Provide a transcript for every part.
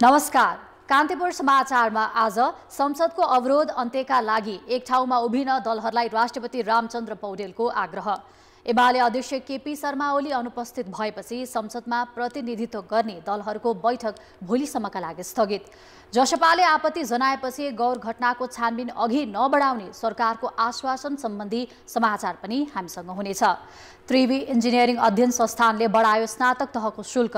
नमस्कार। कान्तिपुर समाचारमा आज संसदको अवरोध अन्त्यका लागि एक ठाउँमा उभिन दलहरूलाई राष्ट्रपति रामचन्द्र पौडेलको आग्रह। एमाले अध्यक्ष केपी शर्मा ओली अनुपस्थित भएपछि संसदमा प्रतिनिधित्व गर्ने दलहरूको बैठक भोलिसम्मका लागि स्थगित। जसपाले आपत्ति जनाएपछि गौर घटनाको छानबिन अघि नबढाउने सरकारको आश्वासन सम्बन्धी समाचार पनि हामीसँग हुनेछ। त्रिवी इन्जिनियरिङ अध्ययन संस्थानले बढायो स्नातक तहको शुल्क।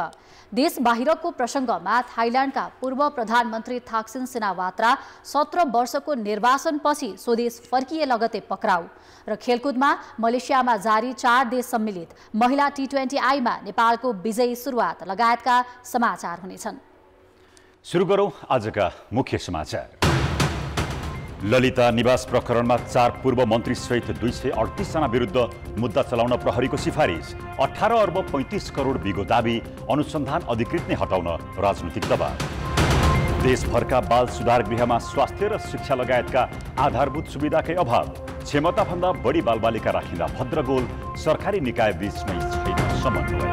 देश बाहिरको प्रसङ्गमा थाइल्याण्डका पूर्व प्रधानमन्त्री थाक्सिन सिनावात्रा 17 वर्षको निर्वासनपछि स्वदेश फर्किए लगतै पक्राउ। र खेलकुदमा मलेसियामा जारी 4 देश सम्मिलित महिला T20I-मा नेपालको विजयी सुरुवात लगायतका समाचार हुनेछन्। सुरु गरौँ आजका मुख्य समाचार। ललिता निवास प्रकरणमा 4 पूर्व मन्त्री सहित 238 जना विरुद्ध मुद्दा चलाउन प्रहरीको सिफारिस। 18 अर्ब 35 करोड बिगो दाबी, अनुसन्धान अधिकृत नै हटाउन राजनीतिक दबाव। देशभरका बाल सुधार गृहमा स्वास्थ्य र शिक्षा लगायतका आधारभूत सुविधाकै अभाव। क्षमताभन्दा बढी बालबालिका राखिँदा भद्रगोल, सरकारी निकाय बीचमै छैन समन्वय।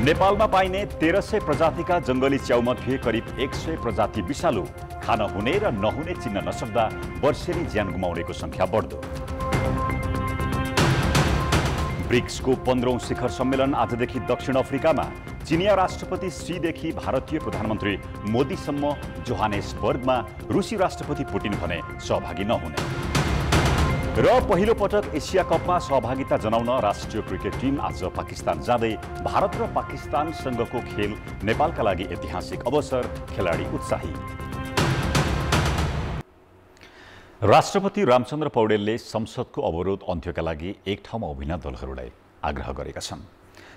नेपालमा पाइने 1300 प्रजातिका जङ्गली च्याउमध्ये करिब 100 प्रजाति विषालु। खान हुने र नहुने चिन्न नसक्दा वर्षेनी ज्यान गुमाउनेको संख्या बढ्दो। ब्रिक्सको 15औं शिखर सम्मेलन आजदेखि दक्षिण अफ्रिकामा। चिनिया राष्ट्रपति सीदेखि भारतीय प्रधानमन्त्री मोदीसम्म जोहानेसबर्गमा। रुसी राष्ट्रपति पुटिन भने सहभागी नहुने। र पहिलो पटक एसिया कपमा सहभागिता जनाउन राष्ट्रिय क्रिकेट टिम आज पाकिस्तान जाँदै। भारत र पाकिस्तानसँगको खेल नेपालका लागि ऐतिहासिक अवसर, खेलाडी उत्साही। राष्ट्रपति रामचन्द्र पौडेलले संसदको अवरोध अन्त्यका लागि एक ठाउँमा उभिन दलहरूलाई आग्रह गरेका छन्।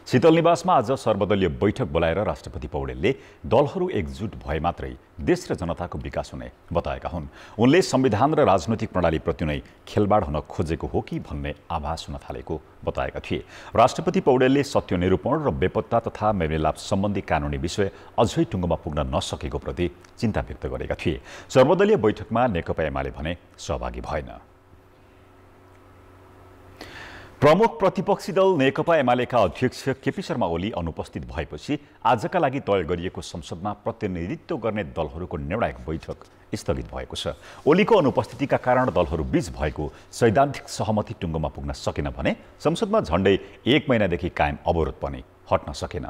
शीतल निवासमा आज सर्वदलीय बैठक बोलाएर राष्ट्रपति पौडेलले दलहरू एकजुट भए मात्रै देश र जनताको विकास हुने बताएका हुन्। उनले संविधान र राजनैतिक प्रणालीप्रति नै खेलबाड हुन खोजेको हो कि भन्ने आभास हुन थालेको बताएका थिए। राष्ट्रपति पौडेलले सत्य निरूपण र बेपत्ता तथा मेलमिलाप सम्बन्धी कानुनी विषय अझै टुङ्गोमा पुग्न नसकेको प्रति चिन्ता व्यक्त गरेका थिए। सर्वदलीय बैठकमा नेकपा एमाले भने सहभागी भएन। प्रमुख प्रतिपक्षी दल नेकपा एमालेका अध्यक्ष केपी शर्मा ओली अनुपस्थित भएपछि आजका लागि तय गरिएको संसदमा प्रतिनिधित्व गर्ने दलहरूको निर्णायक बैठक स्थगित भएको छ। ओलीको अनुपस्थितिका कारण दलहरू बीच भएको सैद्धान्तिक सहमति टुङ्गोमा पुग्न सकेन भने संसदमा झण्डै 1 महिनादेखि कायम अवरोध पनि हट्न सकेन।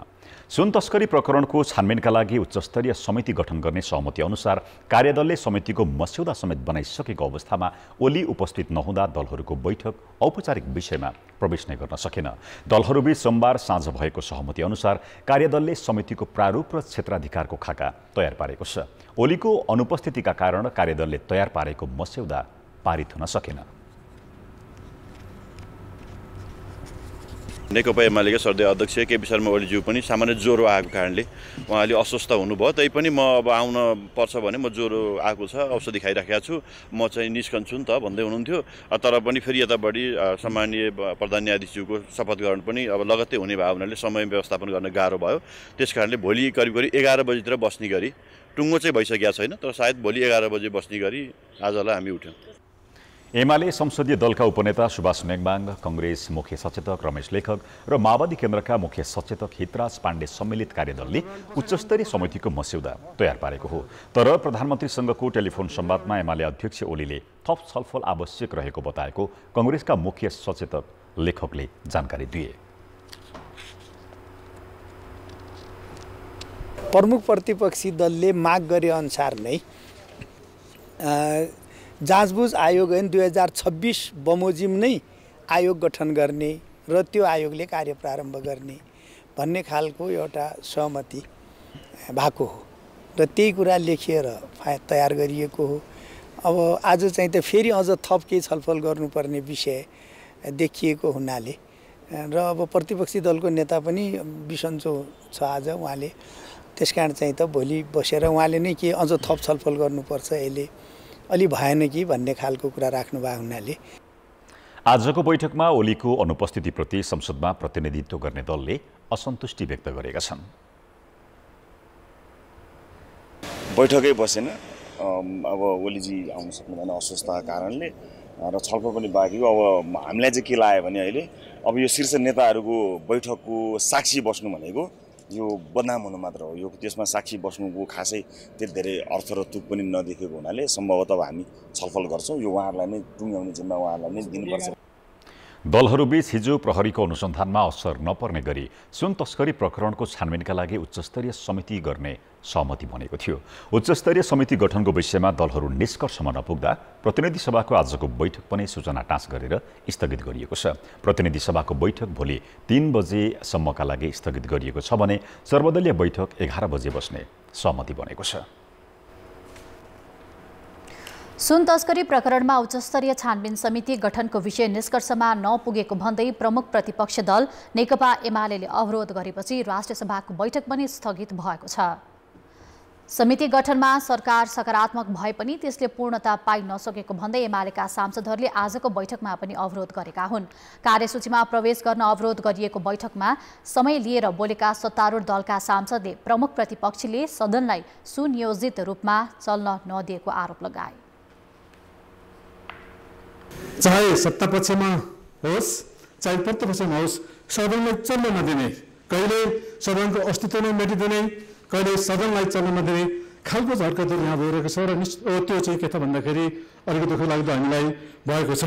सुन तस्करी प्रकरणको छानबिनका लागि उच्चस्तरीय समिति गठन गर्ने सहमति अनुसार कार्यदलले समितिको मस्यौदा समेत बनाइसकेको अवस्थामा ओली उपस्थित नहुँदा दलहरूको बैठक औपचारिक विषयमा प्रवेश नै गर्न सकेन। दलहरूबीच सोमबार साँझ भएको सहमति अनुसार कार्यदलले समितिको प्रारूप र क्षेत्राधिकारको खाका तयार पारेको छ। ओलीको अनुपस्थितिका कारण कार्यदलले तयार पारेको मस्यौदा पारित हुन सकेन। नेकपा एमालेका सर्दै अध्यक्ष केपी शर्मा ओलीज्यू पनि सामान्य ज्वरो आएको कारणले उहाँले अस्वस्थ हुनुभयो। तैपनि म अब आउन पर्छ भने म ज्वरो आएको छ, औषधि खाइराखेको छु, म चाहिँ निस्कन्छु नि त भन्दै हुनुहुन्थ्यो। तर पनि फेरि यतापट्टि सम्माननीय प्रधान न्यायाधीशज्यूको शपथ ग्रहण पनि अब लगत्तै हुने भयो हुनाले समय व्यवस्थापन गर्न गाह्रो भयो। त्यस कारणले भोलि करिब 11 बजीतिर बस्ने गरी टुङ्गो चाहिँ भइसकेको छैन, तर सायद भोलि 11 बजे बस्ने गरी आजलाई हामी उठ्यौँ। एमाले संसदीय दलका उपनेता सुभाष नेङमाङ, कांग्रेस मुख्य सचेतक रमेश लेखक र माओवादी केन्द्रका मुख्य सचेतक हितराज पाण्डे सम्मिलित कार्यदलले उच्चस्तरीय समितिको मस्यौदा तयार पारेको हो। तर प्रधानमन्त्रीसँगको टेलिफोन संवादमा एमाले अध्यक्ष ओलीले थप छलफल आवश्यक रहेको बताएको कांग्रेसका मुख्य सचेतक लेखकले जानकारी दिए। प्रमुख प्रतिपक्षी दलले माग गरे अनुसार नै जाँचबुझ आयोग ऐन 2026 बमोजिम नै आयोग गठन गर्ने र त्यो आयोगले कार्य प्रारम्भ गर्ने भन्ने खालको एउटा सहमति भएको हो र त्यही कुरा लेखिएर तयार गरिएको हो। अब आज चाहिँ त फेरि अझ थप केही छलफल गर्नुपर्ने विषय देखिएको हुनाले र अब प्रतिपक्षी दलको नेता पनि बिसन्चो छ आज उहाँले, त्यसकारण चाहिँ त भोलि बसेर उहाँले नै के अझ थप छलफल गर्नुपर्छ, यसले अलि भएन कि भन्ने खालको कुरा राख्नु भएको हुनाले आजको बैठकमा ओलीको अनुपस्थितिप्रति संसदमा प्रतिनिधित्व गर्ने दलले असन्तुष्टि व्यक्त गरेका छन्। बैठकै बसेन, अब ओलीजी आउन सक्नुहुँदैन अस्वस्थताका कारणले र छलफल पनि बाँकी हो। अब हामीलाई चाहिँ के लाग्यो भने अहिले अब यो शीर्ष नेताहरूको बैठकको साक्षी बस्नु भनेको यो बदनाम हुनु मात्र हो। यो त्यसमा साक्षी बस्नुको खासै त्यति धेरै अर्थ र तुक पनि नदेखेको हुनाले सम्भवतः अब हामी छलफल गर्छौँ। यो उहाँहरूलाई नै टुङ्ग्याउने जिम्मा उहाँहरूलाई नै दिनुपर्छ। दलहरूबीच हिजो प्रहरीको अनुसन्धानमा असर नपर्ने गरी सुन तस्करी प्रकरणको छानबिनका लागि उच्चस्तरीय समिति गर्ने सहमति बनेको थियो। उच्चस्तरीय समिति गठनको विषयमा दलहरू निष्कर्षमा नपुग्दा प्रतिनिधि सभाको आजको बैठक पनि सूचना टाँच गरेर स्थगित गरिएको छ। प्रतिनिधि सभाको बैठक भोलि 3 बजेसम्मका लागि स्थगित गरिएको छ भने सर्वदलीय बैठक 11 बजे बस्ने सहमति बनेको छ। सुन तस्करी प्रकरणमा उच्चस्तरीय छानबिन समिति गठनको विषय निष्कर्षमा नपुगेको भन्दै प्रमुख प्रतिपक्षी दल नेकपा एमालेले अवरोध गरेपछि राष्ट्रिय सभाको बैठक पनि स्थगित भएको छ। समिति गठनमा सरकार सकारात्मक भए पनि त्यसले पूर्णता पाइ नसकेको भन्दै एमालेका सांसदहरूले आजको बैठकमा पनि अवरोध गरेका हुन्। कार्यसूचीमा प्रवेश गर्न अवरोध गरिएको बैठकमा समय लिएर बोलेका सत्तारूढ दलका सांसदले प्रमुख प्रतिपक्षीले सदनलाई सुनियोजित रूपमा चल्न नदिएको आरोप लगाए। चाहे सत्तापक्षमा होस् चाहे प्रतिपक्षमा होस्, सदनलाई चल्न नदिने, कहिले सदनको अस्तित्व नै मेटिदिने, कहिले सदनलाई चल्न नदिने खालको हरकतहरू यहाँ भइरहेको छ र त्यो चाहिँ के त भन्दाखेरि अलिकति दुःख लाग्दो हामीलाई भएको छ।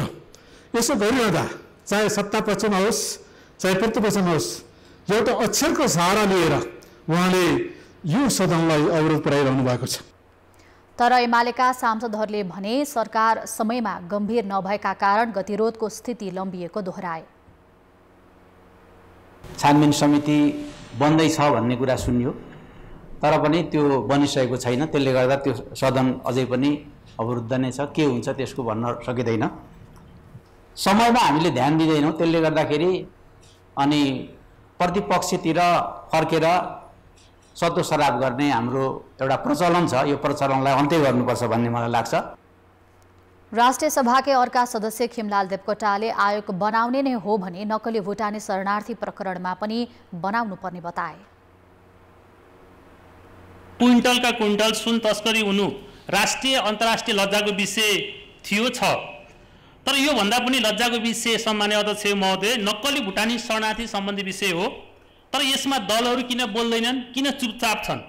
यसो गरिरहँदा चाहे सत्तापक्षमा होस् चाहे प्रतिपक्षमा होस्, एउटा अक्षरको सहारा लिएर उहाँले यो सदनलाई अवरोध पुर्याइरहनु भएको छ। तर एमालेका सांसदहरूले भने सरकार समयमा गम्भीर नभएका कारण गतिरोधको स्थिति लम्बिएको दोहोऱ्याए। छानबिन समिति बन्दै छ भन्ने कुरा सुनियो, तर पनि त्यो बनिसकेको छैन। त्यसले गर्दा त्यो सदन अझै पनि अवरुद्ध नै छ। के हुन्छ त्यसको भन्न सकिँदैन। समयमा हामीले ध्यान दिँदैनौँ, त्यसले गर्दाखेरि अनि प्रतिपक्षतिर फर्केर सत्तो सराप गर्ने हाम्रो एउटा प्रचलन छ। यो प्रचलनलाई अन्त्य गर्नुपर्छ भन्ने मलाई लाग्छ। राष्ट्रिय सभाकै अर्का सदस्य खिमलाल देवकोटाले आयोग बनाउने नै हो भने नक्कली भुटानी शरणार्थी प्रकरणमा पनि बनाउनु पर्ने बताए। क्विन्टलका क्विन्टल सुन तस्करी हुनु राष्ट्रिय अन्तर्राष्ट्रिय लज्जाको विषय थियो छ। तर यो भन्दा पनि लज्जाको विषय सम्मान्य अध्यक्ष महोदय नक्कली भुटानी शरणार्थी सम्बन्धी विषय हो। तर यसमा दलहरू किन बोल्दैनन्, किन चुपचाप छन्?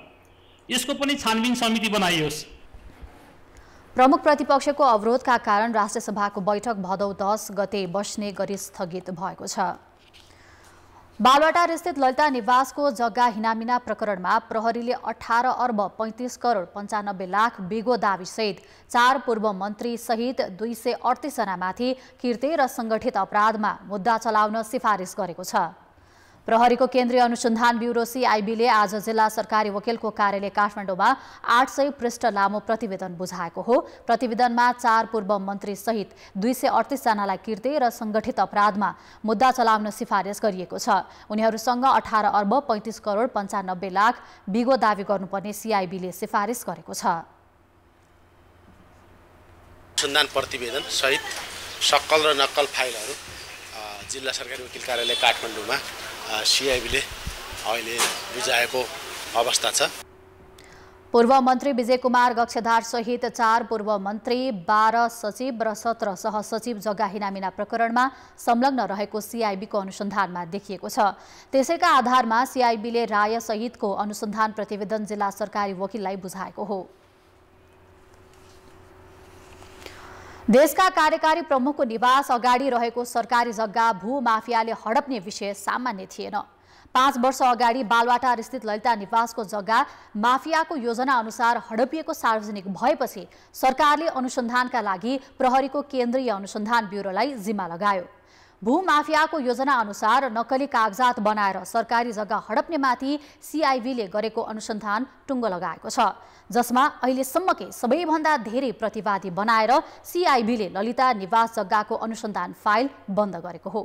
यसको पनि छानबिन समिति बनाइयोस्। प्रमुख प्रतिपक्षको अवरोधका कारण राष्ट्रिय सभाको बैठक भदौ 10 गते बस्ने गरी स्थगित भएको छ। बालवाटार स्थित ललिता निवासको जग्गा हिनामिना प्रकरणमा प्रहरीले 18 अर्ब 35 करोड 95 लाख बिगो दाबीसहित 4 पूर्व मन्त्री सहित 238 जनामाथि किर्ते र संगठित अपराधमा मुद्दा चलाउन सिफारिस गरेको छ। प्रहरीको केन्द्रीय अनुसन्धान ब्युरो CIBले आज जिल्ला सरकारी वकिलको कार्यालय काठमाडौँमा 800 पृष्ठ लामो प्रतिवेदन बुझाएको हो। प्रतिवेदनमा 4 पूर्व मन्त्री सहित 238 जनालाई किर्ते र संगठित अपराधमा मुद्दा चलाउन सिफारिस गरिएको छ। उनीहरूसँग 18 अर्ब 35 करोड 95 लाख बिगो दावी गर्नुपर्ने CIBले सिफारिस गरेको छ। अनुसन्धान प्रतिवेदन सहित सक्कल र नक्कल फाइलहरू जिल्ला सरकारी वकिल कार्यालय काठमाडौँमा CIBले अहिले बुझाएको अवस्था छ। पूर्व मन्त्री विजय कुमार गक्षधार सहित 4 पूर्व मन्त्री 12 सचिव र 17 सहसचिव जग्गा हिनामिना प्रकरणमा संलग्न रहेको CIBको अनुसन्धानमा देखिएको छ। त्यसैका आधारमा CIBले राय सहितको अनुसन्धान प्रतिवेदन जिल्ला सरकारी वकिललाई बुझाएको हो। देशका कार्यकारी प्रमुखको निवास अगाडि रहेको सरकारी जग्गा भूमाफियाले हडप्ने विषय सामान्य थिएन। 5 वर्ष अगाडि बालवाटार स्थित ललिता निवासको जग्गा माफियाको योजना अनुसार हडपिएको सार्वजनिक भएपछि सरकारले अनुसन्धानका लागि प्रहरीको केन्द्रीय अनुसन्धान ब्युरोलाई जिम्मा लगायो। भूमाफियाको योजना अनुसार नक्कली कागजात बनाएर सरकारी जग्गा हडप्नेमाथि CIBले गरेको अनुसन्धान टुङ्गो लगाएको छ, जसमा अहिलेसम्मकै सबैभन्दा धेरै प्रतिवादी बनाएर CIBले ललिता निवास जग्गाको अनुसन्धान फाइल बन्द गरेको हो।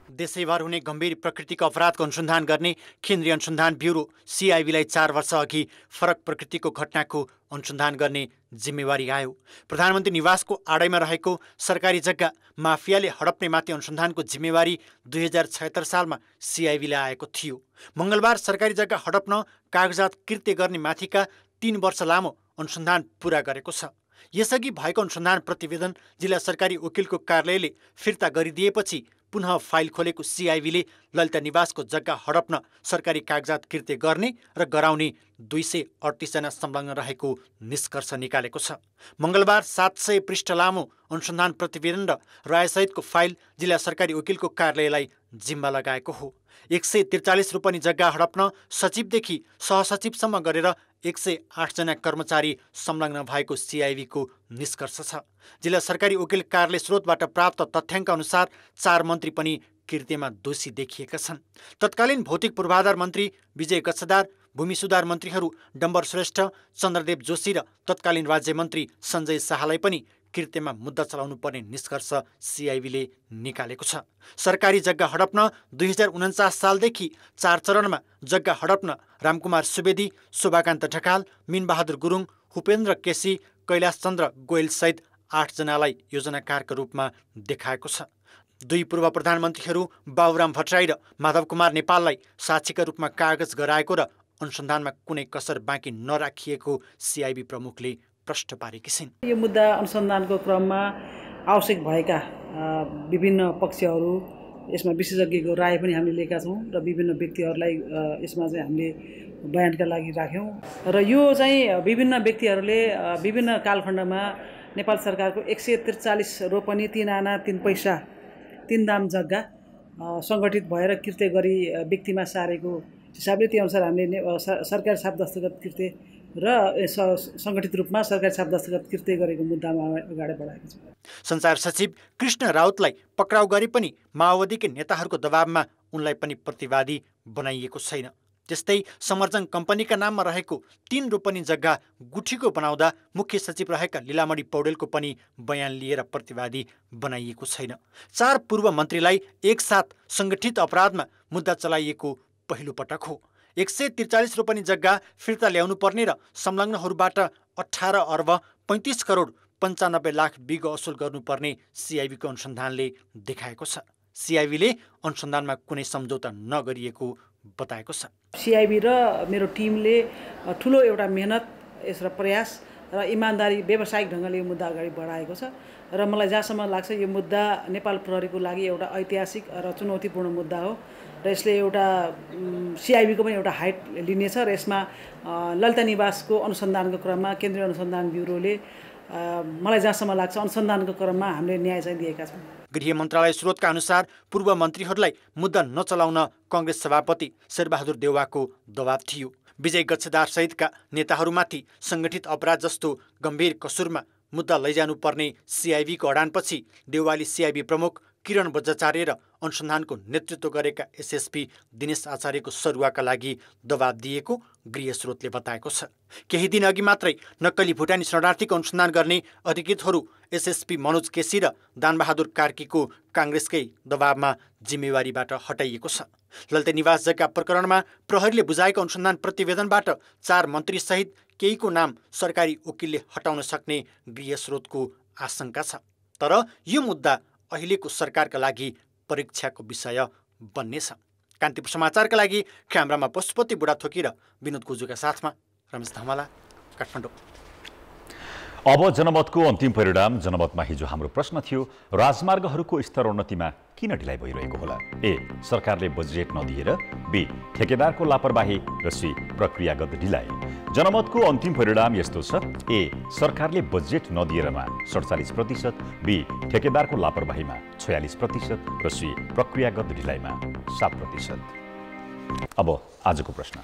देशैभर हुने गम्भीर प्रकृतिको अपराधको अनुसन्धान गर्ने केन्द्रीय अनुसन्धान ब्युरो CIBलाई 4 वर्ष अघि फरक प्रकृतिको घटनाको अनुसन्धान गर्ने जिम्मेवारी आयो। प्रधानमन्त्री निवासको आडैमा रहेको सरकारी जग्गा माफियाले हडप्नेमाथि अनुसन्धानको जिम्मेवारी 2076 सालमा CIBलाई आएको थियो। मङ्गलबार सरकारी जग्गा हडप्न कागजात कृत्य गर्ने माथिका 3 वर्ष लामो अनुसन्धान पूरा गरेको छ। यसअघि भएको अनुसन्धान प्रतिवेदन जिल्ला सरकारी वकिलको कार्यालयले फिर्ता गरिदिएपछि पुनः फाइल खोलेको सिआइबीले ललिता निवासको जग्गा हडप्न सरकारी कागजात किर्ते गर्ने र गराउने 238 जना संलग्न रहेको निष्कर्ष निकालेको छ। मङ्गलबार 700 पृष्ठ लामो अनुसन्धान प्रतिवेदन र रायसहितको फाइल जिल्ला सरकारी वकिलको कार्यालयलाई जिम्मा लगाएको हो। 143 रोपनी जग्गा हडप्न सचिवदेखि सहसचिवसम्म गरेर 108 जना कर्मचारी संलग्न भएको सिआइबीको निष्कर्ष छ। जिल्ला सरकारी वकिल कार्यालय स्रोतबाट प्राप्त तथ्याङ्क अनुसार 4 मन्त्री पनि कृत्यमा दोषी देखिएका छन्। तत्कालीन भौतिक पूर्वाधार मन्त्री विजय गच्छदार, भूमि सुधार मन्त्रीहरू डम्बर श्रेष्ठ, चन्द्रदेव जोशी र तत्कालीन राज्य मन्त्री सञ्जय शाहलाई पनि कृत्यमा मुद्दा चलाउनु पर्ने निष्कर्ष सिआइबीले निकालेको छ। सरकारी जग्गा हडप्न 2049 सालदेखि 4 चरणमा जग्गा हडप्न रामकुमार सुवेदी, शोभाकान्त ढकाल, मिनबहादुर गुरुङ, उपेन्द्र केसी, कैलाश चन्द्र गोयल सहित 8 जनालाई योजनाकारका रूपमा देखाएको छ। 2 पूर्व प्रधानमन्त्रीहरू बाबुराम भट्टराई र माधव कुमार नेपाललाई साक्षीका रूपमा कागज गराएको र अनुसन्धानमा कुनै कसर बाँकी नराखिएको सिआइबी प्रमुखले प्रश्न पारेकी छिन्। यो मुद्दा अनुसन्धानको क्रममा आवश्यक भएका विभिन्न पक्षहरू, यसमा विशेषज्ञको राय पनि हामीले लिएका छौँ र विभिन्न व्यक्तिहरूलाई यसमा चाहिँ हामीले बयानका लागि राख्यौँ र यो चाहिँ विभिन्न व्यक्तिहरूले विभिन्न कालखण्डमा नेपाल सरकारको 143 रोपनी 3 आना 3 पैसा 3 दाम जग्गा सङ्गठित भएर कृत्य गरी व्यक्तिमा सारेको हिसाबले त्यो अनुसार हामीले सरकारी छाप दस्तखत कृत्य र सङ्गठित रूपमा सरकारी छाप दस्तखत कृत्य गरेको मुद्दामा अगाडि बढाएको छ। सञ्चार सचिव कृष्ण राउतलाई पक्राउ गरे पनि माओवादीकै नेताहरूको दबावमा उनलाई पनि प्रतिवादी बनाइएको छैन। त्यस्तै समर्जन कम्पनीका नाममा रहेको 3 रोपनी जग्गा गुठीको बनाउँदा मुख्य सचिव रहेका लीलामणि पौडेलको पनि बयान लिएर प्रतिवादी बनाइएको छैन। 4 पूर्व मन्त्रीलाई एकसाथ सङ्गठित अपराधमा मुद्दा चलाइएको पहिलो पटक हो। 143 रोपनी जग्गा फिर्ता ल्याउनु पर्ने र संलग्नहरूबाट 18 अर्ब 35 करोड 95 लाख बिगो असुल गर्नुपर्ने सिआइबीको अनुसन्धानले देखाएको छ। सिआइबीले अनुसन्धानमा कुनै सम्झौता नगरिएको बताएको छ। सिआइबी र मेरो टिमले ठुलो एउटा मेहनत र प्रयास र इमान्दारी व्यावसायिक ढङ्गले यो मुद्दा अगाडि बढाएको छ र मलाई जहाँसम्म लाग्छ यो मुद्दा नेपाल प्रहरीको लागि एउटा ऐतिहासिक र चुनौतीपूर्ण मुद्दा हो र यसले एउटा सिआइबीको पनि एउटा हाइट लिनेछ र यसमा ललिता निवासको अनुसन्धानको क्रममा केन्द्रीय अनुसन्धान ब्युरोले मलाई जहाँसम्म लाग्छ अनुसन्धानको क्रममा हामीले न्याय चाहिँ दिएका छौँ। गृह मन्त्रालय स्रोतका अनुसार पूर्व मन्त्रीहरूलाई मुद्दा नचलाउन काङ्ग्रेस सभापति शेरबहादुर देउवाको दबाव थियो। विजय गच्छदार सहितका नेताहरूमाथि सङ्गठित अपराध जस्तो गम्भीर कसुरमा मुद्दा लैजानुपर्ने सिआइबीको अडानपछि देउवाले सिआइबी प्रमुख किरण बज्राचार्य र अनुसन्धानको नेतृत्व गरेका एसएसपी दिनेश आचार्यको सरुवाका लागि दबाव दिएको गृह स्रोतले बताएको छ। केही दिन अघि मात्रै नक्कली भुटानी शरणार्थीको अनुसन्धान गर्ने अधिकृतहरू एसएसपी मनोज केसी र दानबहादुर कार्कीको काङ्ग्रेसकै दबावमा जिम्मेवारीबाट हटाइएको छ। ललिता निवास जग्गा प्रकरणमा प्रहरीले बुझाएको अनुसन्धान प्रतिवेदनबाट 4 मन्त्रीसहित केहीको नाम सरकारी वकिलले हटाउन सक्ने गृह स्रोतको आशंका छ। तर यो मुद्दा अहिलेको सरकारका लागि परीक्षाको विषय बन्नेछ। कान्तिपुर समाचारका लागि क्यामेरामा पशुपति बुढाथोकी र विनोद गुजुका साथमा रमेश धमाला, काठमाडौँ। अब जनमतको अन्तिम परिणाम। जनमतमा हिजो हाम्रो प्रश्न थियो, राजमार्गहरूको स्तरोन्नतिमा किन ढिलाइ भइरहेको होला? ए, सरकारले बजेट नदिएर, बी, ठेकेदारको लापरवाही र सी, प्रक्रियागत ढिलाइ। जनमतको अन्तिम परिणाम यस्तो छ, ए, सरकारले बजेट नदिएरमा 47%, बी, ठेकेदारको लापरवाहीमा 46% र सी, प्रक्रियागत ढिलाइमा 7%। अब आजको प्रश्न।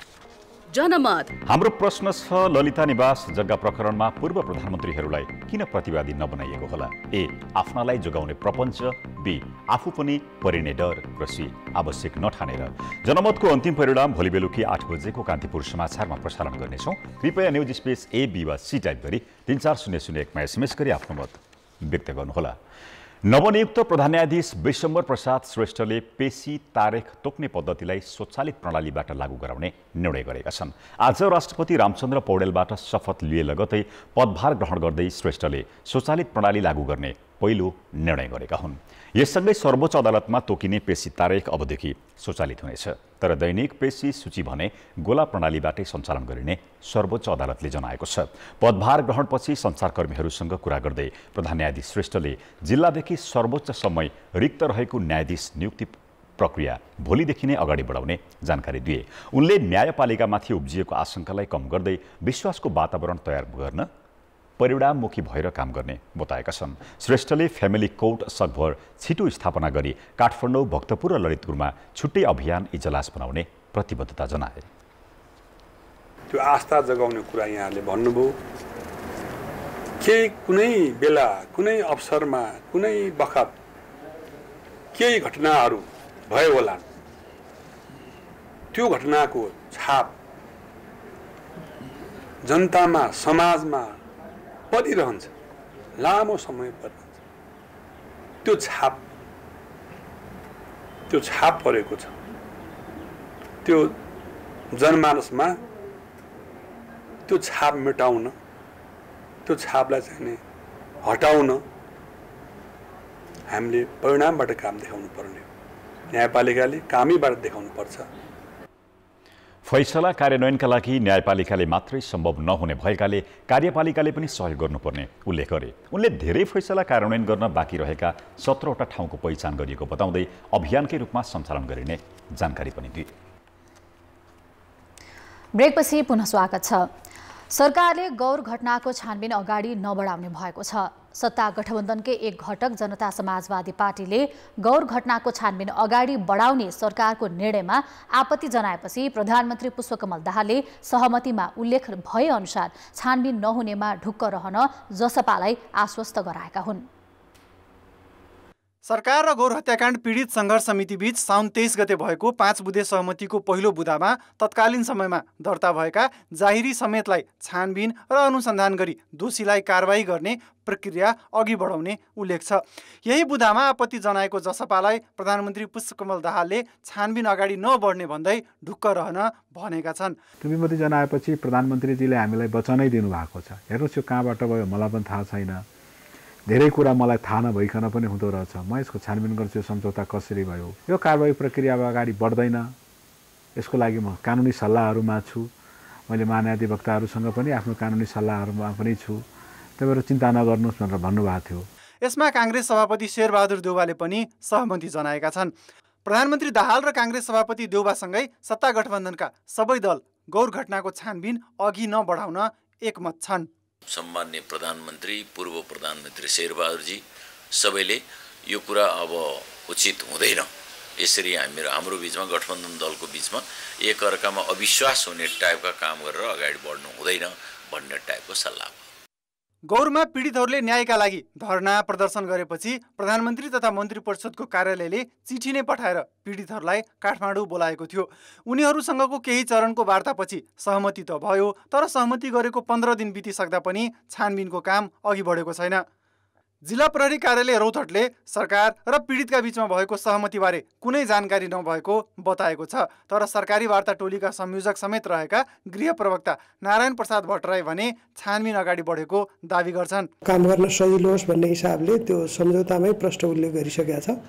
जनमत हाम्रो प्रश्न छ, ललिता निवास जग्गा प्रकरणमा पूर्व प्रधानमन्त्रीहरूलाई किन प्रतिवादी नबनाइएको होला? ए, आफ्नालाई जोगाउने प्रपञ्च, बी, आफू पनि परिने डर र सी, आवश्यक नठानेर। जनमतको अन्तिम परिणाम भोलि बेलुकी 8 बजेको कान्तिपुर समाचारमा प्रसारण गर्नेछौँ। कृपया न्युज स्पेस ए, बी वा सी टाइप गरी 34001 मा एसएमएस गरी आफ्नो मत व्यक्त गर्नुहोला। नवनियुक्त प्रधान न्यायाधीश विश्वम्भर प्रसाद श्रेष्ठले पेशी तारिख तोक्ने पद्धतिलाई स्वचालित प्रणालीबाट लागू गराउने निर्णय गरेका छन्। आज राष्ट्रपति रामचन्द्र पौडेलबाट शपथ लिए लगतै पदभार ग्रहण गर्दै श्रेष्ठले स्वचालित प्रणाली लागू गर्ने पहिलो निर्णय गरेका हुन्। यससँगै सर्वोच्च अदालतमा तोकिने पेशी तारिख अबदेखि स्वचालित हुनेछ। तर दैनिक पेशी सूची भने गोला प्रणालीबाटै सञ्चालन गरिने सर्वोच्च अदालतले जनाएको छ। पदभार ग्रहणपछि सञ्चारकर्मीहरूसँग कुरा गर्दै प्रधान न्यायाधीश श्रेष्ठले जिल्लादेखि सर्वोच्चसम्म रिक्त रहेको न्यायाधीश नियुक्ति प्रक्रिया भोलिदेखि नै अगाडि बढाउने जानकारी दिए। उनले न्यायपालिकामाथि उब्जिएको आशंकालाई कम गर्दै विश्वासको वातावरण तयार गर्न परिणाममुखी भएर काम गर्ने बताएका छन्। श्रेष्ठले फ्यामिली कोर्ट सकभर छिटो स्थापना गरी काठमाडौँ, भक्तपुर र ललितपुरमा छुट्टै अभियान इजलास बनाउने प्रतिबद्धता जनाए। त्यो आस्था जगाउने कुरा यहाँले भन्नुभयो। कुनै बेला कुनै अवसरमा कुनै बखत केही घटनाहरू भयो होला, त्यो घटनाको छाप जनतामा समाजमा परिरहन्छ, लामो समय परिरहन्छ। त्यो छाप परेको छ। त्यो जनमानसमा त्यो छाप मेटाउन, त्यो छापलाई चाहिँ हटाउन हामीले परिणामबाट काम देखाउनु पर्ने, न्यायपालिकाले कामैबाट देखाउनु पर्छ। फैसला कार्यान्वयनका लागि न्यायपालिकाले मात्रै सम्भव नहुने भएकाले कार्यपालिकाले पनि सहयोग गर्नुपर्ने उल्लेख गरे। उनले धेरै फैसला कार्यान्वयन गर्न बाँकी रहेका 17वटा ठाउँको पहिचान गरिएको बताउँदै अभियानकै रूपमा सञ्चालन गरिने जानकारी पनि दिए। ब्रेकपछि पुनः स्वागत छ। सरकारले गौर घटनाको छानबिन अगाडि नबढाउने भएको छ। सत्ता गठबन्धनकै एक घटक जनता समाजवादी पार्टीले गौर घटनाको छानबिन अगाडि बढाउने सरकारको निर्णयमा आपत्ति जनाएपछि प्रधानमन्त्री पुष्पकमल दाहालले सहमतिमा उल्लेख भएअनुसार छानबिन नहुनेमा ढुक्क रहन जसपालाई आश्वस्त गराएका हुन्। सरकार र गौर हत्याकाण्ड पीडित सङ्घर्ष समितिबीच साउन 23 गते भएको 5 बुँदे सहमतिको पहिलो बुँदामा तत्कालीन समयमा दर्ता भएका जाहिरी समेतलाई छानबिन र अनुसन्धान गरी दोषीलाई कारबाही गर्ने प्रक्रिया अघि बढाउने उल्लेख छ। यही बुँदामा आपत्ति जनाएको जसपालाई प्रधानमन्त्री पुष्पकमल दाहालले छानबिन अगाडि नबढ्ने भन्दै ढुक्क रहन भनेका छन्। विमति जनाएपछि प्रधानमन्त्रीजीले हामीलाई वचनै दिनुभएको छ। हेर्नुहोस्, यो कहाँबाट भयो मलाई पनि थाहा छैन, धेरै कुरा मलाई थाहा नभइकन पनि हुँदो रहेछ। म यसको छानबिन गर्छु, यो सम्झौता कसरी भयो, यो कारबाही प्रक्रिया अगाडि बढ्दैन। यसको लागि म कानुनी सल्लाहहरूमा छु। मैले महाधिवक्ताहरूसँग पनि आफ्नो कानुनी सल्लाहहरूमा पनि छु। त्यही भएर चिन्ता नगर्नुहोस् भनेर भन्नुभएको थियो। यसमा काङ्ग्रेस सभापति शेरबहादुर देउवाले पनि सहमति जनाएका छन्। प्रधानमन्त्री दाहाल र काङ्ग्रेस सभापति देउवासँगै सत्ता गठबन्धनका सबै दल गौर घटनाको छानबिन अघि नबढाउन एकमत छन्। सम्माननीय प्रधानमन्त्री, पूर्व प्रधानमन्त्री शेरबहादुरजी सबैले यो कुरा अब उचित हुँदैन, यसरी हाम्रो बिचमा गठबन्धन दलको बिचमा एकअर्कामा अविश्वास हुने टाइपका काम गरेर अगाडि बढ्नु हुँदैन भन्ने टाइपको सल्लाह। गौरमा पीडितहरूले न्यायका लागि धरना प्रदर्शन गरेपछि प्रधानमन्त्री तथा मन्त्री परिषदको कार्यालयले चिठी नै पठाएर पीडितहरूलाई काठमाडौँ बोलाएको थियो। उनीहरूसँगको केही चरणको वार्तापछि सहमति त भयो, तर सहमति गरेको 15 दिन बितिसक्दा पनि छानबिनको काम अघि बढेको छैन। जिल्ला प्रहरी कार्यालय रौतहटले सरकार र पीडितका बीचमा भएको सहमतिबारे कुनै जानकारी नभएको बताएको छ। तर सरकारी वार्ता टोलीका संयोजक समेत रहेका गृह प्रवक्ता नारायण प्रसाद भट्टराई भने छानबिन अगाडि बढेको दावी गर्छन्। काम गर्न सजिलो होस् भन्ने हिसाबले त्यो सम्झौतामै प्रष्ट उल्लेख गरिसकेका छ।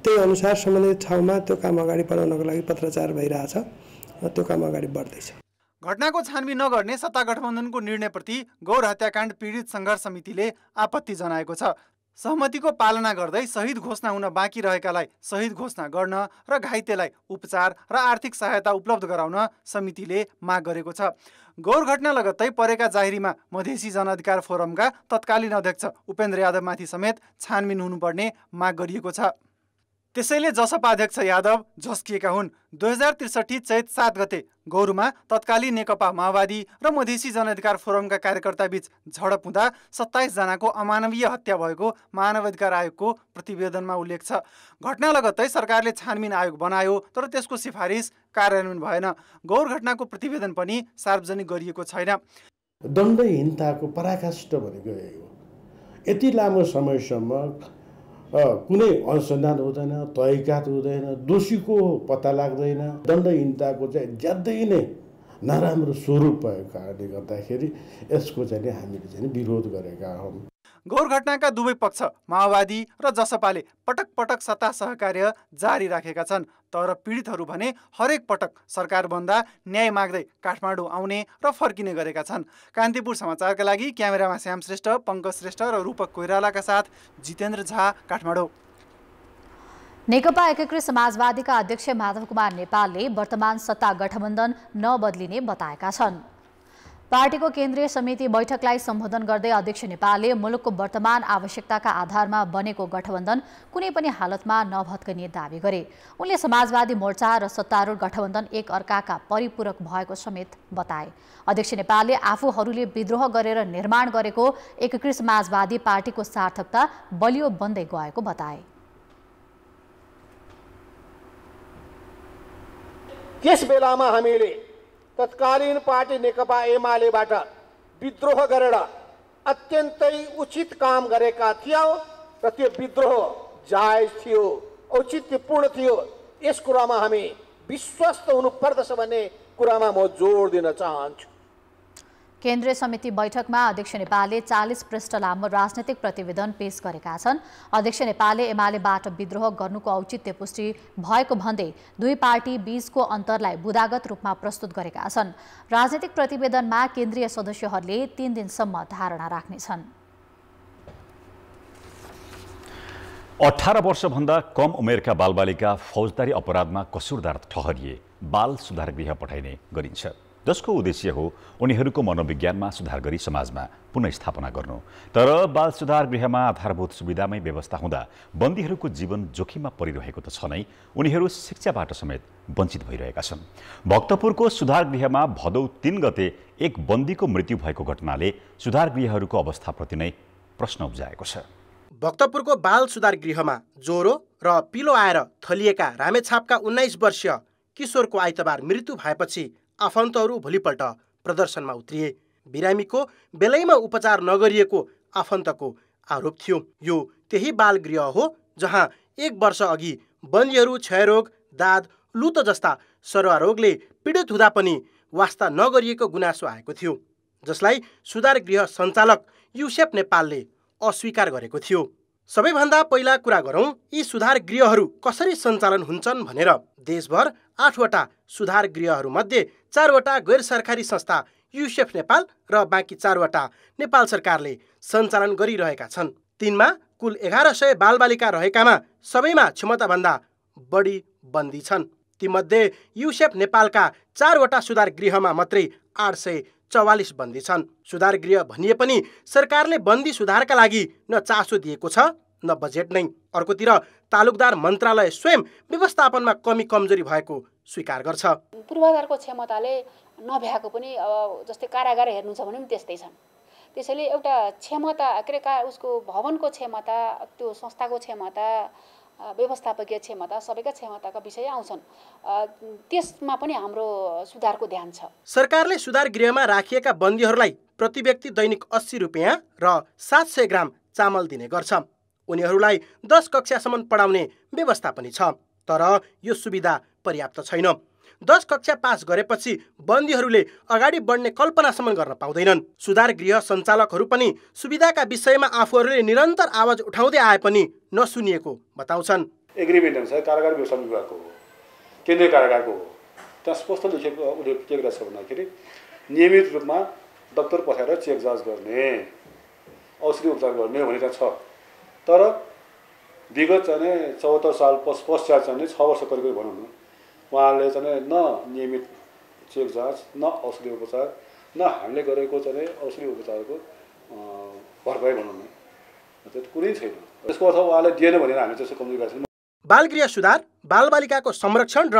त्यही अनुसार सम्बन्धित ठाउँमा त्यो काम अगाडि बढाउनको लागि पत्राचार भइरहेछ र त्यो काम अगाडि बढ्दैछ। घटनाको छानबिन नगर्ने सत्ता गठबन्धनको निर्णयप्रति गौर हत्याकाण्ड पीडित सङ्घर्ष समितिले आपत्ति जनाएको छ। सहमतिको पालना गर्दै शहीद घोषणा हुन बाँकी रहेकालाई शहीद घोषणा गर्न र घाइतेलाई उपचार र आर्थिक सहायता उपलब्ध गराउन समितिले माग गरेको छ। गौर घटना लगत्तै परेका जाहिरीमा मधेसी जनअधिकार फोरमका तत्कालीन अध्यक्ष उपेन्द्र यादवमाथि समेत छानबिन हुनुपर्ने माग गरिएको छ। त्यसैले जसपा अध्यक्ष यादव झस्किएका हुन्। 2063 चैत 7 गते गौरमा तत्कालीन नेकपा माओवादी र मधेसी जनअधिकार फोरमका कार्यकर्ताबीच झडप हुँदा 27 जनाको अमानवीय हत्या भएको मानवाधिकार आयोगको प्रतिवेदनमा उल्लेख छ। घटना लगत्तै सरकारले छानबिन आयोग बनायो, तर त्यसको सिफारिस कार्यान्वयन भएन। गौर घटनाको प्रतिवेदन पनि सार्वजनिक गरिएको छैन। दण्डहीनताको पराकाष्ठ भनेको यही हो। यति लामो समयसम्म कुनै अनुसन्धान हुँदैन, तहकिकात हुँदैन, दोषीको पत्ता लाग्दैन। दण्डहीनताको चाहिँ ज्यादै नै नराम्रो स्वरूप भएको कारणले गर्दाखेरि यसको चाहिँ हामीले चाहिँ विरोध गरेका हौँ। गौर घटनाका दुवै पक्ष माओवादी र जसपाले पटक पटक सत्ता सहकार्य जारी राखेका छन्, तर पीडितहरू भने हरेक पटक सरकारभन्दा न्याय माग्दै काठमाडौँ आउने र फर्किने गरेका छन्। कान्तिपुर समाचारका लागि क्यामेरामा श्याम श्रेष्ठ, पङ्कज श्रेष्ठ र रूपक कोइरालाका साथ जितेन्द्र झा, काठमाडौँ। नेकपा एकीकृत समाजवादीका अध्यक्ष माधव कुमार नेपालले वर्तमान सत्ता गठबन्धन नबदलिने बताएका छन्। पार्टीको केन्द्रीय समिति बैठकलाई सम्बोधन गर्दै अध्यक्ष नेपालले मुलुकको वर्तमान आवश्यकताका आधारमा बनेको गठबन्धन कुनै पनि हालतमा नभत्कने दावी गरे। उनले समाजवादी मोर्चा र सत्तारूढ गठबन्धन एक अर्काका परिपूरक भएको समेत बताए। अध्यक्ष नेपालले आफूहरूले विद्रोह गरेर निर्माण गरेको एकीकृत समाजवादी पार्टीको सार्थकता बलियो बन्दै गएको बताए। त्यस बेलामा हामीले तत्कालीन पार्टी नेकपा एमालेबाट विद्रोह गरेर अत्यन्तै उचित काम गरेका थियौँ र त्यो विद्रोह जायज थियो, औचित्यपूर्ण थियो। यस कुरामा हामी विश्वस्त हुनुपर्दछ भन्ने कुरामा म जोड दिन चाहन्छु। केन्द्रीय समिति बैठकमा अध्यक्ष नेपालले 40 पृष्ठ लामो राजनैतिक प्रतिवेदन पेश गरेका छन्। अध्यक्ष नेपालले एमालेबाट विद्रोह गर्नुको औचित्य पुष्टि भएको भन्दै दुई पार्टी बीचको अन्तरलाई बुदागत रूपमा प्रस्तुत गरेका छन्। राजनैतिक प्रतिवेदनमा केन्द्रीय सदस्यहरूले 3 दिनसम्म धारणा राख्नेछन्। 18 वर्षभन्दा कम उमेरका बालबालिका फौजदारी अपराधमा कसुरदार ठहरिए बाल सुधार गृह पठाइने गरिन्छ, जसको उद्देश्य हो उनीहरूको मनोविज्ञानमा सुधार गरी समाजमा पुनर्स्थापना गर्नु। तर बाल सुधार गृहमा आधारभूत सुविधामै व्यवस्था हुँदा बन्दीहरूको जीवन जोखिममा परिरहेको त छ नै, उनीहरू शिक्षाबाट समेत वञ्चित भइरहेका छन्। भक्तपुरको सुधार गृहमा भदौ 3 गते एक बन्दीको मृत्यु भएको घटनाले सुधार गृहहरूको अवस्थाप्रति नै प्रश्न उब्जाएको छ। भक्तपुरको बाल सुधार गृहमा ज्वरो र पिलो आएर थलिएका रामेछापका 19 वर्षीय किशोरको आइतबार मृत्यु भएपछि आफन्तहरू भोलिपल्ट प्रदर्शनमा उत्रिए। बिरामीको बेलैमा उपचार नगरिएको आफन्तको आरोप थियो। यो त्यही बाल गृह हो जहाँ 1 वर्ष अघि बन्दीहरू क्षयरोग, दाद, लुतो जस्ता सरुवा रोगले पीडित हुँदा पनि वास्ता नगरिएको गुनासो आएको थियो, जसलाई सुधार गृह सञ्चालक युसेफ नेपालले अस्वीकार गरेको थियो। सबैभन्दा पहिला कुरा गरौँ यी सुधार गृहहरू कसरी सञ्चालन हुन्छन् भनेर। देशभर 8वटा सुधार गृहहरूमध्ये 4वटा गैर सरकारी संस्था युसेफ नेपाल र बाँकी 4वटा नेपाल सरकारले सञ्चालन गरिरहेका छन्। तिनमा कुल 1100 बालबालिका रहेकामा सबैमा क्षमताभन्दा बढी बन्दी छन्। तीमध्ये युसेफ नेपालका 4वटा सुधार गृहमा मात्रै 844 बन्दी छन्। सुधार गृह भनिए पनि सरकारले बन्दी सुधारका लागि न चासो दिएको छ न बजेट नै। अर्कोतिर तालुकदार मन्त्रालय स्वयं व्यवस्थापनमा कमी कमजोरी भएको स्वीकार गर्छ। पूर्वाधारको क्षमताले नभ्याएको पनि जस्तै कारागार हेर्नु छ भने पनि त्यस्तै छन्। त्यसैले एउटा क्षमता के अरे उसको भवनको क्षमता, त्यो संस्थाको क्षमता, व्यवस्थापकीय क्षमता, सबैका क्षमताका विषय आउँछन्। त्यसमा पनि हाम्रो सुधारको ध्यान छ। सरकारले सुधार गृहमा राखिएका बन्दीहरूलाई प्रति व्यक्ति दैनिक 80 रुपियाँ र 700 ग्राम चामल दिने गर्छ। उनीहरूलाई 10 कक्षासम्म पढाउने व्यवस्था पनि छ, तर यो सुविधा पर्याप्त छैन। 10 कक्षा पास गरेपछि बन्दीहरूले अगाडि बढ्ने कल्पनासम्म गर्न पाउँदैनन्। सुधार गृह सञ्चालकहरू पनि सुविधाका विषयमा आफूहरूले निरन्तर आवाज उठाउँदै आए पनि नसुनिएको बताउँछन्। एग्रिमेन्ट अनुसार कारागार व्यवस्थापन विभागको हो, केन्द्रीय कारागारको हो। त्यहाँ स्पष्ट लेखेको उसले के गरेको छ भन्दाखेरि नियमित रूपमा दफ्तर पठाएर चेक जाँच गर्ने, औषधि उपचार गर्ने भने त्यहाँ छ। तर विगत चाहिँ 74 साल पश्चात चाहिँ 6 वर्ष करिब भनौँ न, उहाँले चाहिँ न नियमित चेक जाँच, न औषधि उपचार, न हामीले गरेको चाहिँ औषधि उपचारको भरपाई भनौँ न, कुनै छैन। त्यसको अर्थ उहाँले दिएन भनेर हामी त्यसो कमजोरी गरेका छौँ। बालगृह सुधार, बालबालिकाको संरक्षण र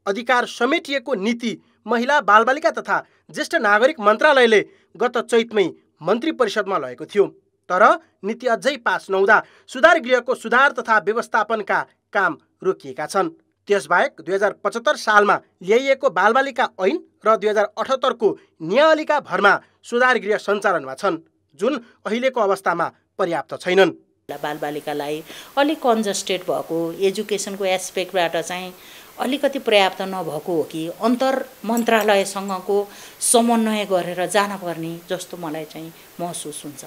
अधिकार समेटिएको नीति महिला, बालबालिका तथा ज्येष्ठ नागरिक मन्त्रालयले गत चैतमै मन्त्री परिषदमा लगेको थियो। तर नीति अझै पास नहुँदा सुधार गृहको सुधार तथा व्यवस्थापनका काम रोकिएका छन्। त्यसबाहेक 2075 सालमा ल्याइएको बालबालिका ऐन र 2078 को न्यायावलीका भरमा सुधार गृह सञ्चालनमा छन्, जुन अहिलेको अवस्थामा पर्याप्त छैनन्। बालबालिकालाई अलिक कन्जस्टेड भएको एजुकेसनको एस्पेक्टबाट चाहिँ अलिकति पर्याप्त नभएको हो कि अन्तर मन्त्रालयसँगको समन्वय गरेर जानुपर्ने जस्तो मलाई चाहिँ महसुस हुन्छ।